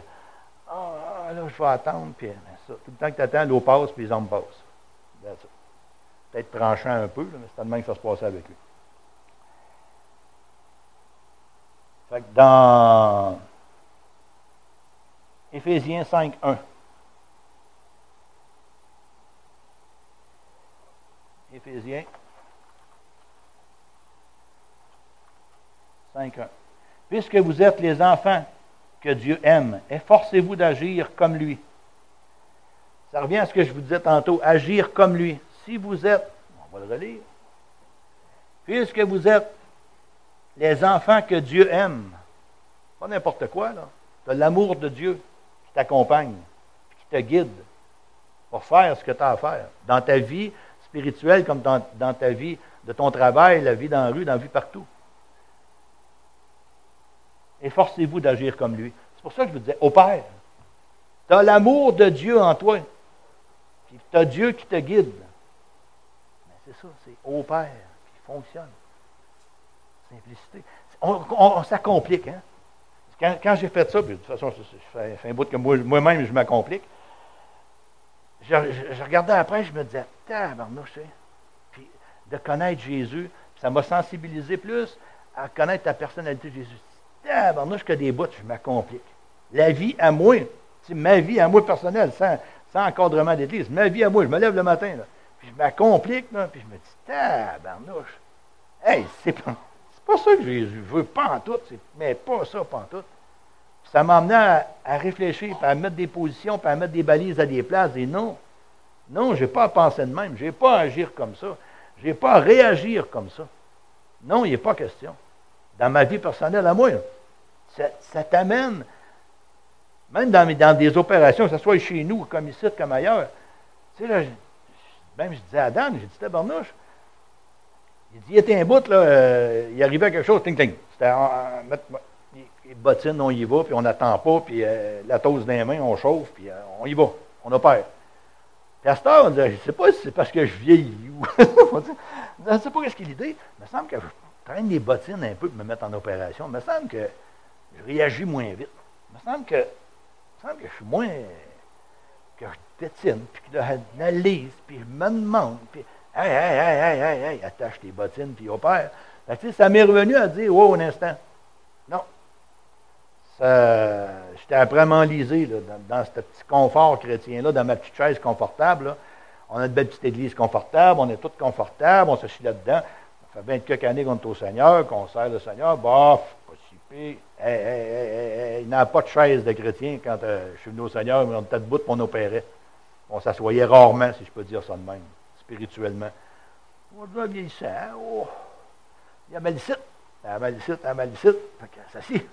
je vais attendre, puis ça. Tout le temps que tu attends, l'eau passe, puis les hommes passent. Peut-être tranchant un peu, là, mais c'est tellement que ça se passait avec lui. Fait que dans Éphésiens 5:1. Éphésiens 5:1. Puisque vous êtes les enfants que Dieu aime, efforcez-vous d'agir comme lui. Ça revient à ce que je vous disais tantôt, agir comme lui. Si vous êtes, on va le relire, puisque vous êtes les enfants que Dieu aime, pas n'importe quoi, là. Tu as l'amour de Dieu qui t'accompagne, qui te guide pour faire ce que tu as à faire. Dans ta vie spirituelle comme dans ta vie de ton travail, la vie dans la rue, dans la vie partout. Efforcez-vous d'agir comme lui. C'est pour ça que je vous disais, au Père, tu as l'amour de Dieu en toi. Puis tu as Dieu qui te guide. Mais c'est ça, c'est au Père qui fonctionne. Simplicité. Ça complique, hein? Quand j'ai fait ça, puis de toute façon, ça fait un bout que moi-même, je m'accomplique. Je regardais après, je me disais, tabarnouche, puis de connaître Jésus, ça m'a sensibilisé plus à connaître la personnalité de Jésus. Tabarnouche, que des bouts, je m'accomplique. La vie à moi, ma vie à moi personnelle, sans encadrement d'église, ma vie à moi, je me lève le matin, là, puis je m'accomplique, là, puis je me dis, tabarnouche, hey, c'est pas ça que Jésus veut, pas en tout, mais pas ça, pas en tout. Ça m'a amené à réfléchir, puis à mettre des positions, puis à mettre des balises à des places, et non, je n'ai pas à penser de même, je n'ai pas à agir comme ça, je n'ai pas à réagir comme ça. Non, il n'est pas question. Dans ma vie personnelle à moi, ça t'amène, même dans des opérations, que ce soit chez nous, comme ici, comme ailleurs. Tu sais, là, même je disais à Adam, j'ai dit, tabarnouche, il dit, il était un bout, là, il arrivait quelque chose, ting, ting. C'était, mettre les bottines, on y va, puis on n'attend pas, puis la toast dans les mains, on chauffe, puis on y va, on opère. Puis à cette heure, on disait, je ne sais pas si c'est parce que je vieillis ou. Je ne sais pas ce qu'il est l'idée. Il me semble que je traîne les bottines un peu pour me mettre en opération. Il me semble que je réagis moins vite. Il me semble que je suis moins. Que je pétine, puis que je analyse, puis je me demande, puis hey, attache tes bottines, puis opère. Ça m'est revenu à dire, wow, un instant. Non. J'étais après à m'enliser dans ce petit confort chrétien-là, dans ma petite chaise confortable. Là. On a une belle petite église confortable, on est tous confortables, on se chie là-dedans. Ça fait 20 quelques années qu'on est au Seigneur, qu'on sert le Seigneur. Bof, pas si pire. Il n'y a pas de chaise de chrétien quand je suis venu au Seigneur, mais on était debout et on opérait. On s'assoyait rarement, si je peux dire ça de même, spirituellement. On doit vieillissant. Oh, il y a malicite. Fait que ça s'y.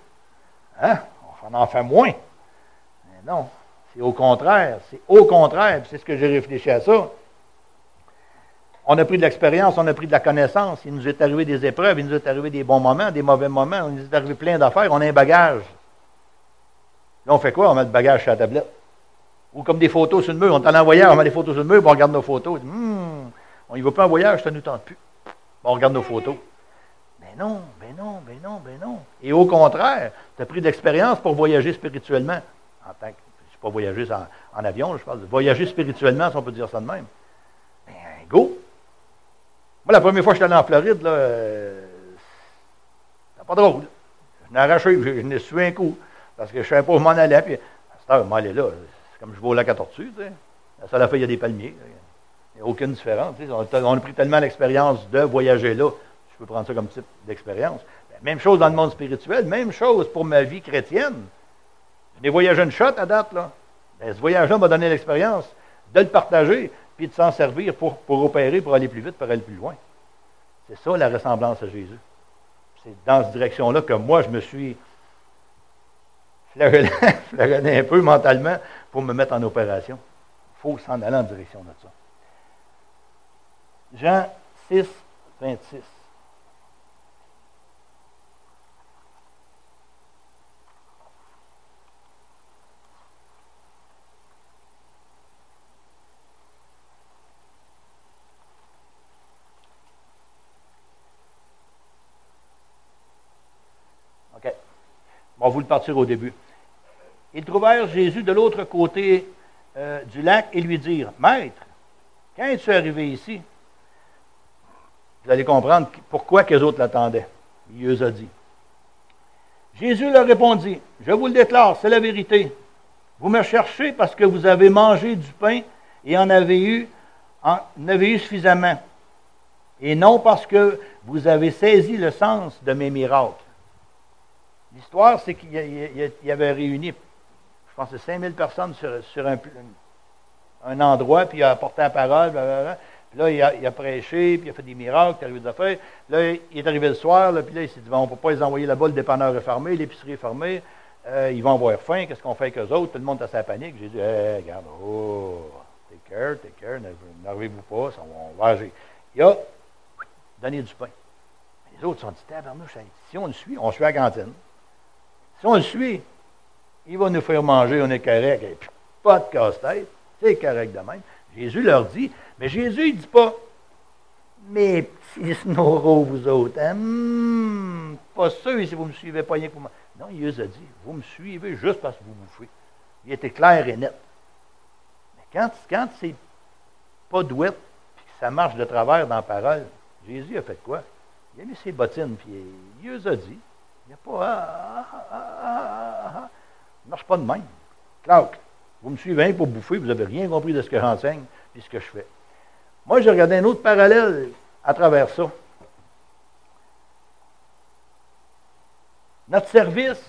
Hein? On en fait moins. Mais non, c'est au contraire. C'est ce que j'ai réfléchi à ça. On a pris de l'expérience, on a pris de la connaissance. Il nous est arrivé des épreuves, il nous est arrivé des bons moments, des mauvais moments. Il nous est arrivé plein d'affaires. On a un bagage. Là, on fait quoi? On met le bagage sur la tablette. Ou comme des photos sur le mur. On est allé en voyage, on met des photos sur le mur, puis on regarde nos photos. On n'y va pas en voyage, ça ne nous tente plus. On regarde nos photos. Ben non. Et au contraire, tu as pris de l'expérience pour voyager spirituellement. En tant que, je ne sais pas voyager en avion, je parle de voyager spirituellement, si on peut dire ça de même. Ben, go! Moi, la première fois que je suis allé en Floride, là, c'était pas drôle. Je l'ai arraché, je n'ai su un coup, parce que je ne savais pas où je m'en allais, puis à cette heure, je m'en allais là. C'est comme je vais au lac à Tortue, tu sais. La seule affaire, il y a des palmiers. Il n'y a aucune différence. Tu sais. On a pris tellement l'expérience de voyager là. Je peux prendre ça comme type d'expérience. Même chose dans le monde spirituel, même chose pour ma vie chrétienne. Je n'ai voyagé une shot à date, là. Ben, ce voyage-là m'a donné l'expérience de le partager, puis de s'en servir pour opérer, pour aller plus vite, pour aller plus loin. C'est ça la ressemblance à Jésus. C'est dans cette direction-là que moi, je me suis flagellé un peu mentalement pour me mettre en opération. Il faut s'en aller en direction de ça. Jean 6, 26. OK. On va vous le partir au début. Ils trouvèrent Jésus de l'autre côté du lac et lui dirent, Maître, quand es-tu arrivé ici? Vous allez comprendre pourquoi que les autres l'attendaient. Il les a dit. Jésus leur répondit, je vous le déclare, c'est la vérité. Vous me cherchez parce que vous avez mangé du pain et en avez eu suffisamment. Et non parce que vous avez saisi le sens de mes miracles. L'histoire, c'est qu'il y avait réuni, je pense, 5000 personnes sur un endroit, puis il a apporté la parole, blablabla. Puis là, il a prêché, puis il a fait des miracles, il a arrivé des affaires. Là, il est arrivé le soir, là, puis là, il s'est dit, on ne peut pas les envoyer là-bas, le dépanneur est fermé, l'épicerie est fermée, ils vont avoir faim, qu'est-ce qu'on fait avec eux autres? Tout le monde est à sa panique. J'ai dit, hey, regarde, take care, n'arrivez-vous pas, on va agir. Il a donner du pain. Les autres se sont dit, tabarnouche, si on le suit à la cantine. Si on le suit, il va nous faire manger, on est correct. Et puis, pas de casse-tête, c'est correct de même. Jésus leur dit, mais Jésus, il ne dit pas, mes petits snoros, vous autres, hein? Pas sûr si vous ne me suivez pas rien que vous. Non, il les a dit, vous me suivez juste parce que vous bouffez. Il était clair et net. Mais quand c'est pas douette, puis que ça marche de travers dans la parole, Jésus a fait quoi? Il a mis ses bottines, puis il les a dit. Il n'y a pas ça ne marche pas de même. Claude, vous me suivez pour bouffer, vous n'avez rien compris de ce que j'enseigne, puis ce que je fais. Moi, j'ai regardé un autre parallèle à travers ça. Notre service,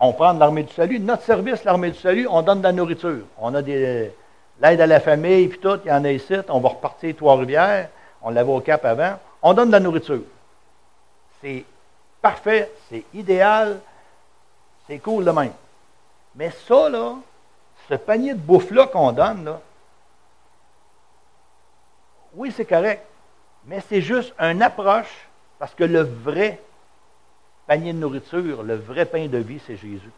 on prend de l'armée du salut. Notre service, l'armée du salut, on donne de la nourriture. On a l'aide à la famille, puis tout, il y en a ici. On va repartir Trois-Rivières. On l'avait au Cap avant. On donne de la nourriture. C'est parfait, c'est idéal, c'est cool de même. Mais ça, là, ce panier de bouffe-là qu'on donne, là, oui, c'est correct, mais c'est juste une approche, parce que le vrai panier de nourriture, le vrai pain de vie, c'est Jésus.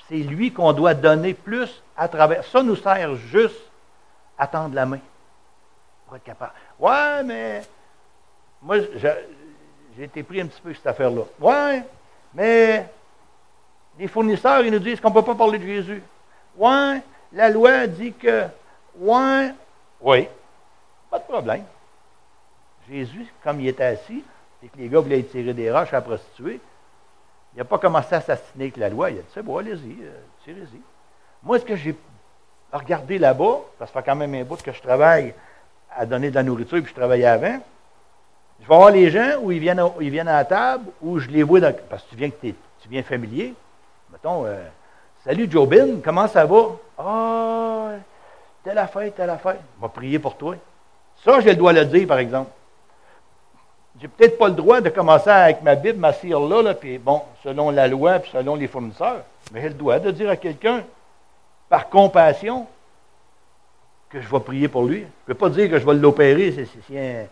C'est lui qu'on doit donner plus à travers. Ça nous sert juste à tendre la main pour être capable. Ouais, mais moi, j'ai été pris un petit peu cette affaire-là. Ouais, mais les fournisseurs, ils nous disent qu'on ne peut pas parler de Jésus. Ouais, la loi dit que. Ouais, oui. Pas de problème. Jésus, comme il était assis, et que les gars voulaient tirer des roches à la prostituée, il n'a pas commencé à assassiner avec la loi. Il a dit, c'est bon, allez-y, tirez-y. Moi, ce que j'ai regardé là-bas, parce que ça fait quand même un bout que je travaille à donner de la nourriture, puis je travaillais avant, je vais voir les gens où ils viennent à la table, où je les vois, parce que tu viens familier. Mettons, salut Jobin, comment ça va? Ah, telle affaire, telle affaire. On va prier pour toi. Ça, j'ai le droit de le dire, par exemple. J'ai peut-être pas le droit de commencer avec ma Bible, ma cire là, puis bon, selon la loi, puis selon les fournisseurs, mais j'ai le droit de dire à quelqu'un, par compassion, que je vais prier pour lui. Je ne peux pas dire que je vais l'opérer s'il y a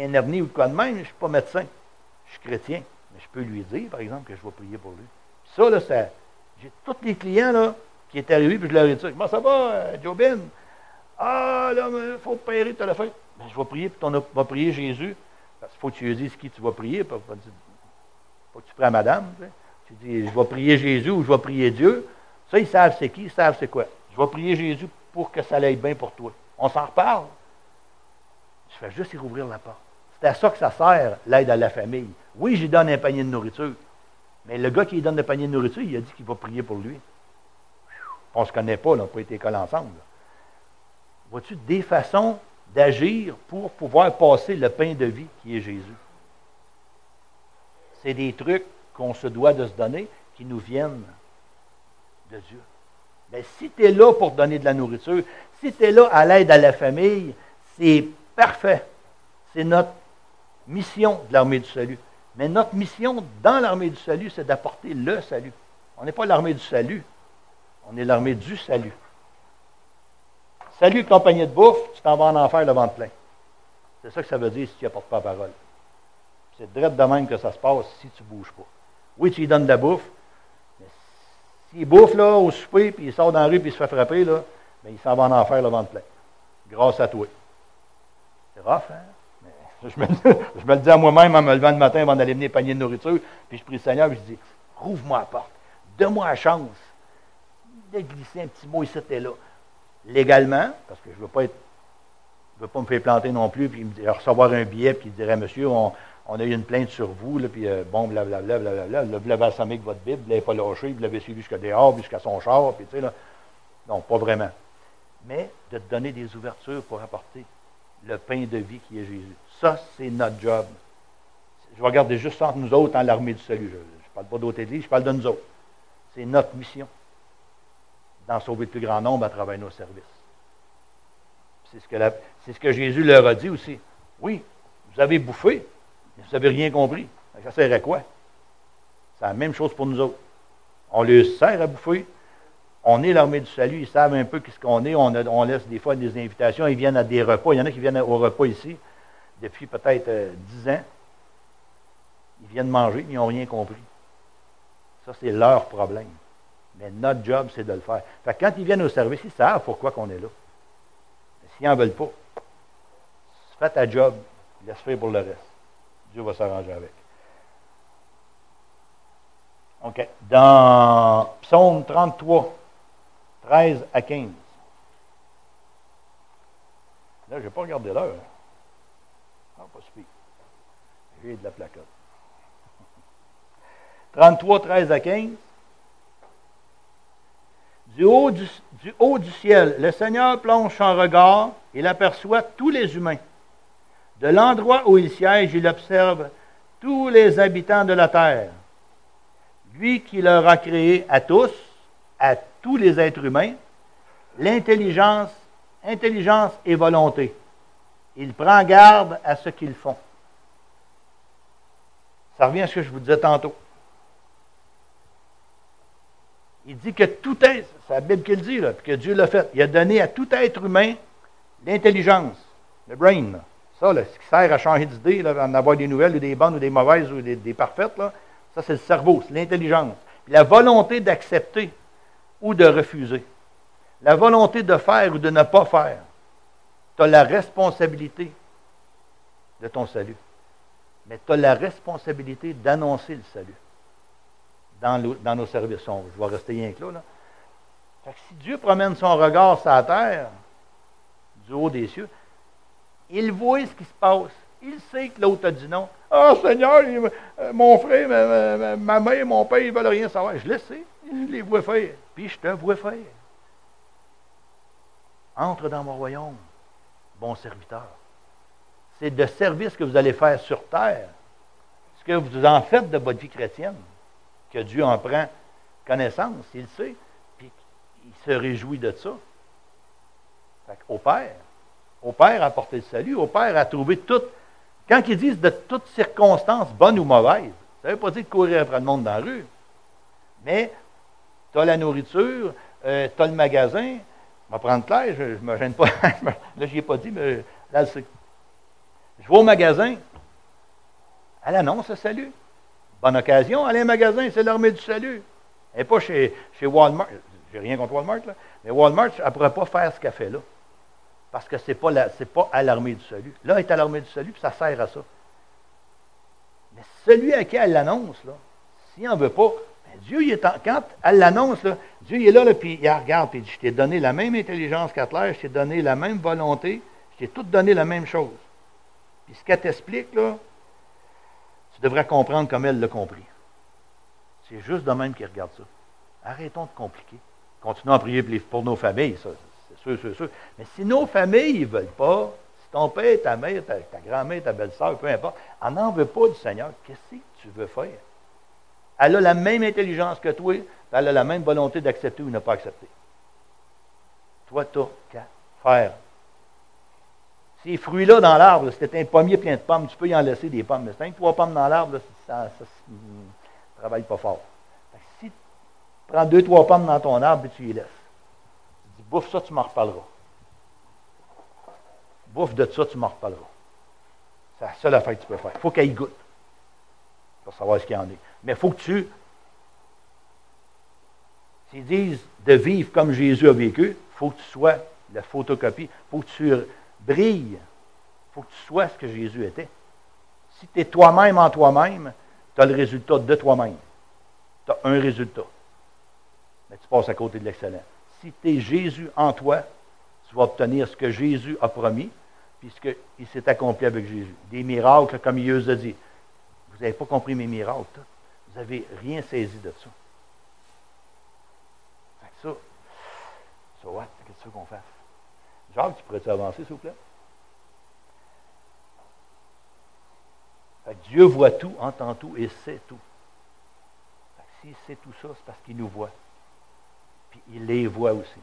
un hernie ou de quoi de même. Je ne suis pas médecin. Je suis chrétien. Mais je peux lui dire, par exemple, que je vais prier pour lui. Puis ça, là, j'ai tous les clients là, qui étaient arrivés, puis je leur ai dit, comment ça va, Jobin? Ah, là, il faut opérer, tu as la fête. Ben, je vais prier, puis on va prier Jésus. Parce qu'il faut que tu lui dises qui tu vas prier. Il faut que tu pries madame. Tu dis, je vais prier Jésus ou je vais prier Dieu. Ça, ils savent c'est qui, ils savent c'est quoi. Je vais prier Jésus pour que ça aille bien pour toi. On s'en reparle. Je fais juste y rouvrir la porte. C'est à ça que ça sert, l'aide à la famille. Oui, j'y donne un panier de nourriture. Mais le gars qui lui donne le panier de nourriture, il a dit qu'il va prier pour lui. On ne se connaît pas, on n'a pas été collés ensemble. Vois-tu des façons d'agir pour pouvoir passer le pain de vie qui est Jésus? C'est des trucs qu'on se doit de se donner qui nous viennent de Dieu. Mais si tu es là pour donner de la nourriture, si tu es là à l'aide à la famille, c'est parfait. C'est notre mission de l'armée du salut. Mais notre mission dans l'armée du salut, c'est d'apporter le salut. On n'est pas l'armée du salut, on est l'armée du salut. Salut, compagnie de bouffe, tu t'en vas en enfer le ventre plein. C'est ça que ça veut dire si tu n'apportes pas la parole. C'est direct de même que ça se passe si tu ne bouges pas. Oui, tu lui donnes de la bouffe, mais s'il bouffe là, au souper, puis il sort dans la rue, puis il se fait frapper, là, bien, il s'en va en enfer le ventre plein. Grâce à toi. C'est rough, hein? Mais je me le dis à moi-même en me levant le matin avant d'aller mener un panier de nourriture, puis je prie le Seigneur, puis je dis, rouvre-moi la porte, donne-moi la chance de glisser un petit mot ici et là. Légalement, parce que je ne veux pas me faire planter non plus, puis recevoir un billet, puis il dirait, monsieur, on a eu une plainte sur vous, là, puis bon, blablabla, vous l'avez assommé avec votre Bible, vous ne l'avez pas lâché, vous l'avez suivi jusqu'à dehors, jusqu'à son char, puis tu sais, là. Non, pas vraiment. Mais de te donner des ouvertures pour apporter le pain de vie qui est Jésus. Ça, c'est notre job. Je vais regarder juste entre nous autres en l'armée du salut. Je ne parle pas d'autres églises, je parle de nous autres. C'est notre mission d'en sauver le plus grand nombre à travers nos services. C'est ce que Jésus leur a dit aussi. Oui, vous avez bouffé, mais vous n'avez rien compris. Ça sert à quoi? C'est la même chose pour nous autres. On leur sert à bouffer. On est l'armée du salut. Ils savent un peu ce qu'on est. On laisse des fois des invitations. Ils viennent à des repas. Il y en a qui viennent au repas ici. depuis peut-être 10 ans. Ils viennent manger, mais ils n'ont rien compris. Ça, c'est leur problème. Mais notre job, c'est de le faire. Fait que quand ils viennent au service, ils savent pourquoi on est là. Mais s'ils n'en veulent pas, fais ta job, laisse faire pour le reste. Dieu va s'arranger avec. OK. Dans Psaume 33, 13 à 15. Là, je n'ai pas regardé l'heure. Ah, pas suffit. J'ai de la placotte. 33, 13 à 15. Du haut du ciel, le Seigneur plonge son regard et il aperçoit tous les humains. De l'endroit où il siège, il observe tous les habitants de la terre. Lui qui leur a créé à tous les êtres humains, l'intelligence et volonté. Il prend garde à ce qu'ils font. Ça revient à ce que je vous disais tantôt. Il dit que tout être, c'est la Bible qui le dit, là, puis que Dieu l'a fait. Il a donné à tout être humain l'intelligence, le brain. Là. Ça, là, ce qui sert à changer d'idée, en avoir des nouvelles, ou des bonnes, ou des mauvaises, ou des parfaites, là, ça, c'est le cerveau, c'est l'intelligence. Puis la volonté d'accepter ou de refuser. La volonté de faire ou de ne pas faire. Tu as la responsabilité de ton salut. Mais tu as la responsabilité d'annoncer le salut dans nos services. Je vais rester rien que là. Fait que si Dieu promène son regard sur la terre, du haut des cieux, il voit ce qui se passe. Il sait que l'autre a dit non. Ah, Seigneur, mon frère, ma mère, mon père, ils ne veulent rien savoir. Je le sais. Je les vois faire. Puis je te vois faire. Entre dans mon royaume, bon serviteur. C'est de service que vous allez faire sur terre. Ce que vous en faites de votre vie chrétienne, que Dieu en prend connaissance, il le sait, puis il se réjouit de ça. Fait qu'au Père a porté le salut, au Père a trouvé tout. Quand ils disent de toutes circonstances, bonnes ou mauvaises, ça ne veut pas dire de courir après le monde dans la rue. Mais tu as la nourriture, tu as le magasin. Je vais prendre clair, je ne me gêne pas. Là, je n'y ai pas dit, mais là, c'est. Je vais au magasin. Elle annonce le salut. Bonne occasion, allez au magasin, c'est l'armée du salut. Elle n'est pas chez Walmart. J'ai rien contre Walmart, là. Mais Walmart, elle ne pourrait pas faire ce qu'elle fait là. Parce que ce n'est pas à l'armée du salut. Là, elle est à l'armée du salut, puis ça sert à ça. Mais celui à qui elle l'annonce, là, s'il n'en veut pas, ben Dieu, quand elle l'annonce, là, Dieu il est là, puis il regarde, puis il dit, je t'ai donné la même intelligence qu'Atler, je t'ai donné la même volonté, je t'ai tout donné la même chose. Puis ce qu'elle t'explique, là, tu devrais comprendre comme elle l'a compris. C'est juste de même qu'il regarde ça. Arrêtons de compliquer. Continuons à prier pour nos familles, ça. C'est sûr. Mais si nos familles ne veulent pas, si ton père, ta mère, ta grand-mère, ta belle-sœur, peu importe, elle n'en veut pas du Seigneur, qu'est-ce que tu veux faire? Elle a la même intelligence que toi, elle a la même volonté d'accepter ou de ne pas accepter. Toi, tu as qu'à faire. Ces fruits-là dans l'arbre, c'était un pommier plein de pommes, tu peux y en laisser des pommes. Mais c'est 3 pommes dans l'arbre, ça ne travaille pas fort. Si tu prends 2-3 pommes dans ton arbre et tu y laisses, tu dis, bouffe ça, tu m'en reparleras. Bouffe de ça, tu m'en reparleras. C'est la seule affaire que tu peux faire. Il faut qu'elle y goûte pour savoir ce qu'il y en a. Mais il faut que tu... S'ils disent de vivre comme Jésus a vécu, il faut que tu sois la photocopie. Il faut que tu brilles. Il faut que tu sois ce que Jésus était. Si tu es toi-même en toi-même, tu as le résultat de toi-même. Tu as un résultat. Mais tu passes à côté de l'excellent. Si tu es Jésus en toi, tu vas obtenir ce que Jésus a promis, puis ce qu'il s'est accompli avec Jésus. Des miracles, comme il a dit. Vous n'avez pas compris mes miracles. Tout. Vous n'avez rien saisi de ça. Fait que ça, what? Qu'est-ce que tu veux qu'on fasse? Jacques, tu pourrais-tu avancer, s'il vous plaît? Fait que Dieu voit tout, entend tout et sait tout. Fait que s'il sait tout ça, c'est parce qu'il nous voit. Puis il les voit aussi.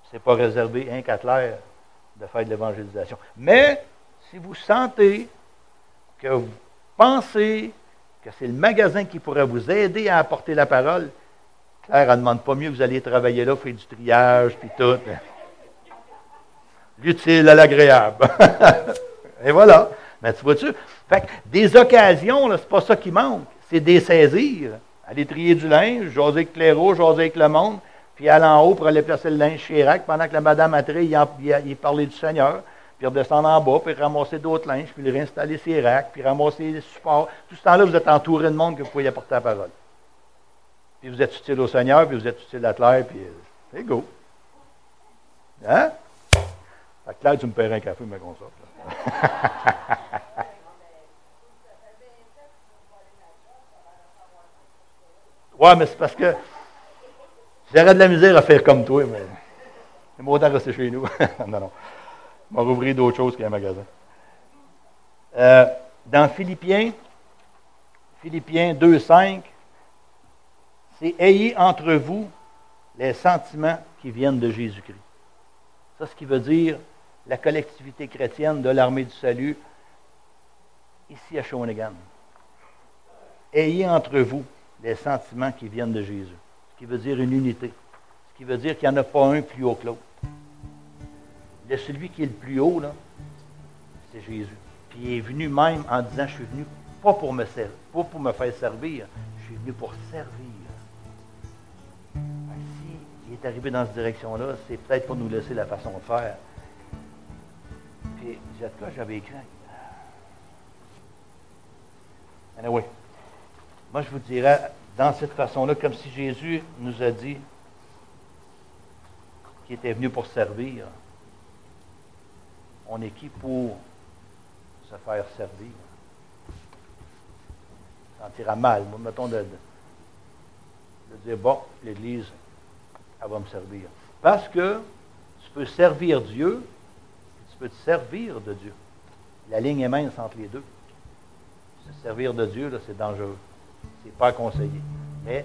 Ce n'est pas réservé un qu'à l'air de faire de l'évangélisation. Mais, si vous sentez que vous pensez que c'est le magasin qui pourrait vous aider à apporter la parole, Claire, elle ne demande pas mieux que vous allez travailler là, faire du triage, puis tout. l'utile à l'agréable. Et voilà. Mais tu vois-tu? Fait que des occasions, là, c'est pas ça qui manque. C'est des saisir. Aller trier du linge, jaser avec Clairo, jaser avec le monde, puis aller en haut pour aller placer le linge chez Rack, pendant que la madame a trait, il parlait du Seigneur, puis redescendre en bas, puis ramasser d'autres linges, puis le réinstaller ses racks, puis ramasser les supports. Tout ce temps-là, vous êtes entouré de monde que vous pouvez apporter la parole. Puis vous êtes utile au Seigneur, puis vous êtes utile à Claire, puis c'est go. Hein? Fait que Claire, tu me paierais un café, mais qu'on sorte. Ouais, mais c'est parce que j'aurais de la misère à faire comme toi, mais c'est moins autant rester chez nous. Non, non. On va rouvrir d'autres choses qu'un magasin. Dans Philippiens 2,5, c'est « Ayez entre vous les sentiments qui viennent de Jésus-Christ ». Ça, ce qui veut dire la collectivité chrétienne de l'Armée du Salut, ici à Shawinigan. Ayez entre vous les sentiments qui viennent de Jésus. Ce qui veut dire une unité. Ce qui veut dire qu'il n'y en a pas un plus haut que l'autre. Celui qui est le plus haut, là, c'est Jésus. Puis il est venu même en disant, je suis venu pas pour me faire servir, je suis venu pour servir. S'il est arrivé dans cette direction-là, c'est peut-être pour nous laisser la façon de faire. Puis, en tout cas, j'avais écrit. Anyway. Moi, je vous dirais, dans cette façon-là, comme si Jésus nous a dit qu'il était venu pour servir, on est qui pour se faire servir? Ça sentira mal. Moi, mettons de dire, bon, l'Église, elle va me servir. Parce que tu peux servir Dieu, tu peux te servir de Dieu. La ligne est mince entre les deux. Se servir de Dieu, là, c'est dangereux. C'est pas conseillé. Mais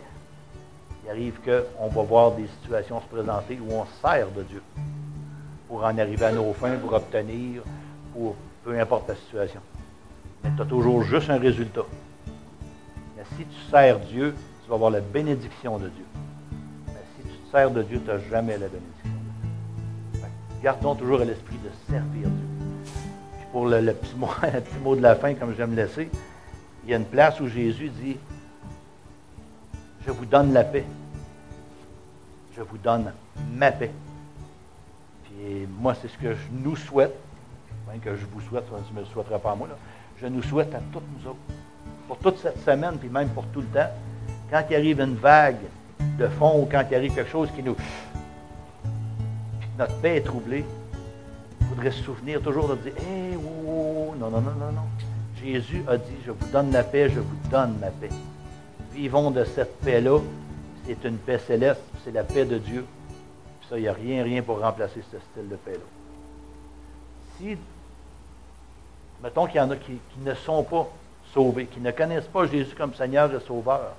il arrive qu'on va voir des situations se présenter où on se sert de Dieu pour en arriver à nos fins, pour obtenir, pour peu importe la situation. Mais tu as toujours juste un résultat. Mais si tu sers Dieu, tu vas avoir la bénédiction de Dieu. Mais si tu te sers de Dieu, tu n'as jamais la bénédiction de Dieu. Gardons toujours à l'esprit de servir Dieu. Puis pour le petit mot de la fin, comme j'aime laisser, il y a une place où Jésus dit, je vous donne la paix. Je vous donne ma paix. Puis moi, c'est ce que je nous souhaite. Même que je vous souhaite, je ne me le souhaiterai pas à moi. Là. Je nous souhaite à toutes nous autres. Pour toute cette semaine, puis même pour tout le temps. Quand il arrive une vague de fond ou quand il arrive quelque chose qui nous... Puis que notre paix est troublée, il faudrait se souvenir toujours de dire, hé, oh, non, non, non, non, non. Jésus a dit, je vous donne la paix, je vous donne ma paix. Vivons de cette paix-là. C'est une paix céleste, c'est la paix de Dieu. Puis ça, il n'y a rien pour remplacer ce style de paix-là. Si, mettons qu'il y en a qui ne sont pas sauvés, qui ne connaissent pas Jésus comme Seigneur et Sauveur,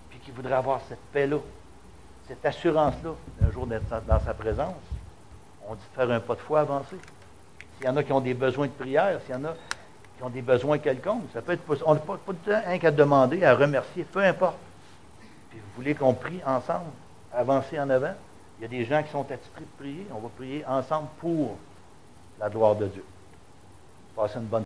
puis qui voudraient avoir cette paix-là, cette assurance-là, un jour d'être dans sa présence, on dit de faire un pas de foi avancé. S'il y en a qui ont des besoins de prière, s'il y en a qui ont des besoins quelconques. Ça peut être, on n'a pas de temps rien qu'à demander, à remercier, peu importe. Puis vous voulez qu'on prie ensemble, avancer en avant. Il y a des gens qui sont attitrés de prier. On va prier ensemble pour la gloire de Dieu. Passez une bonne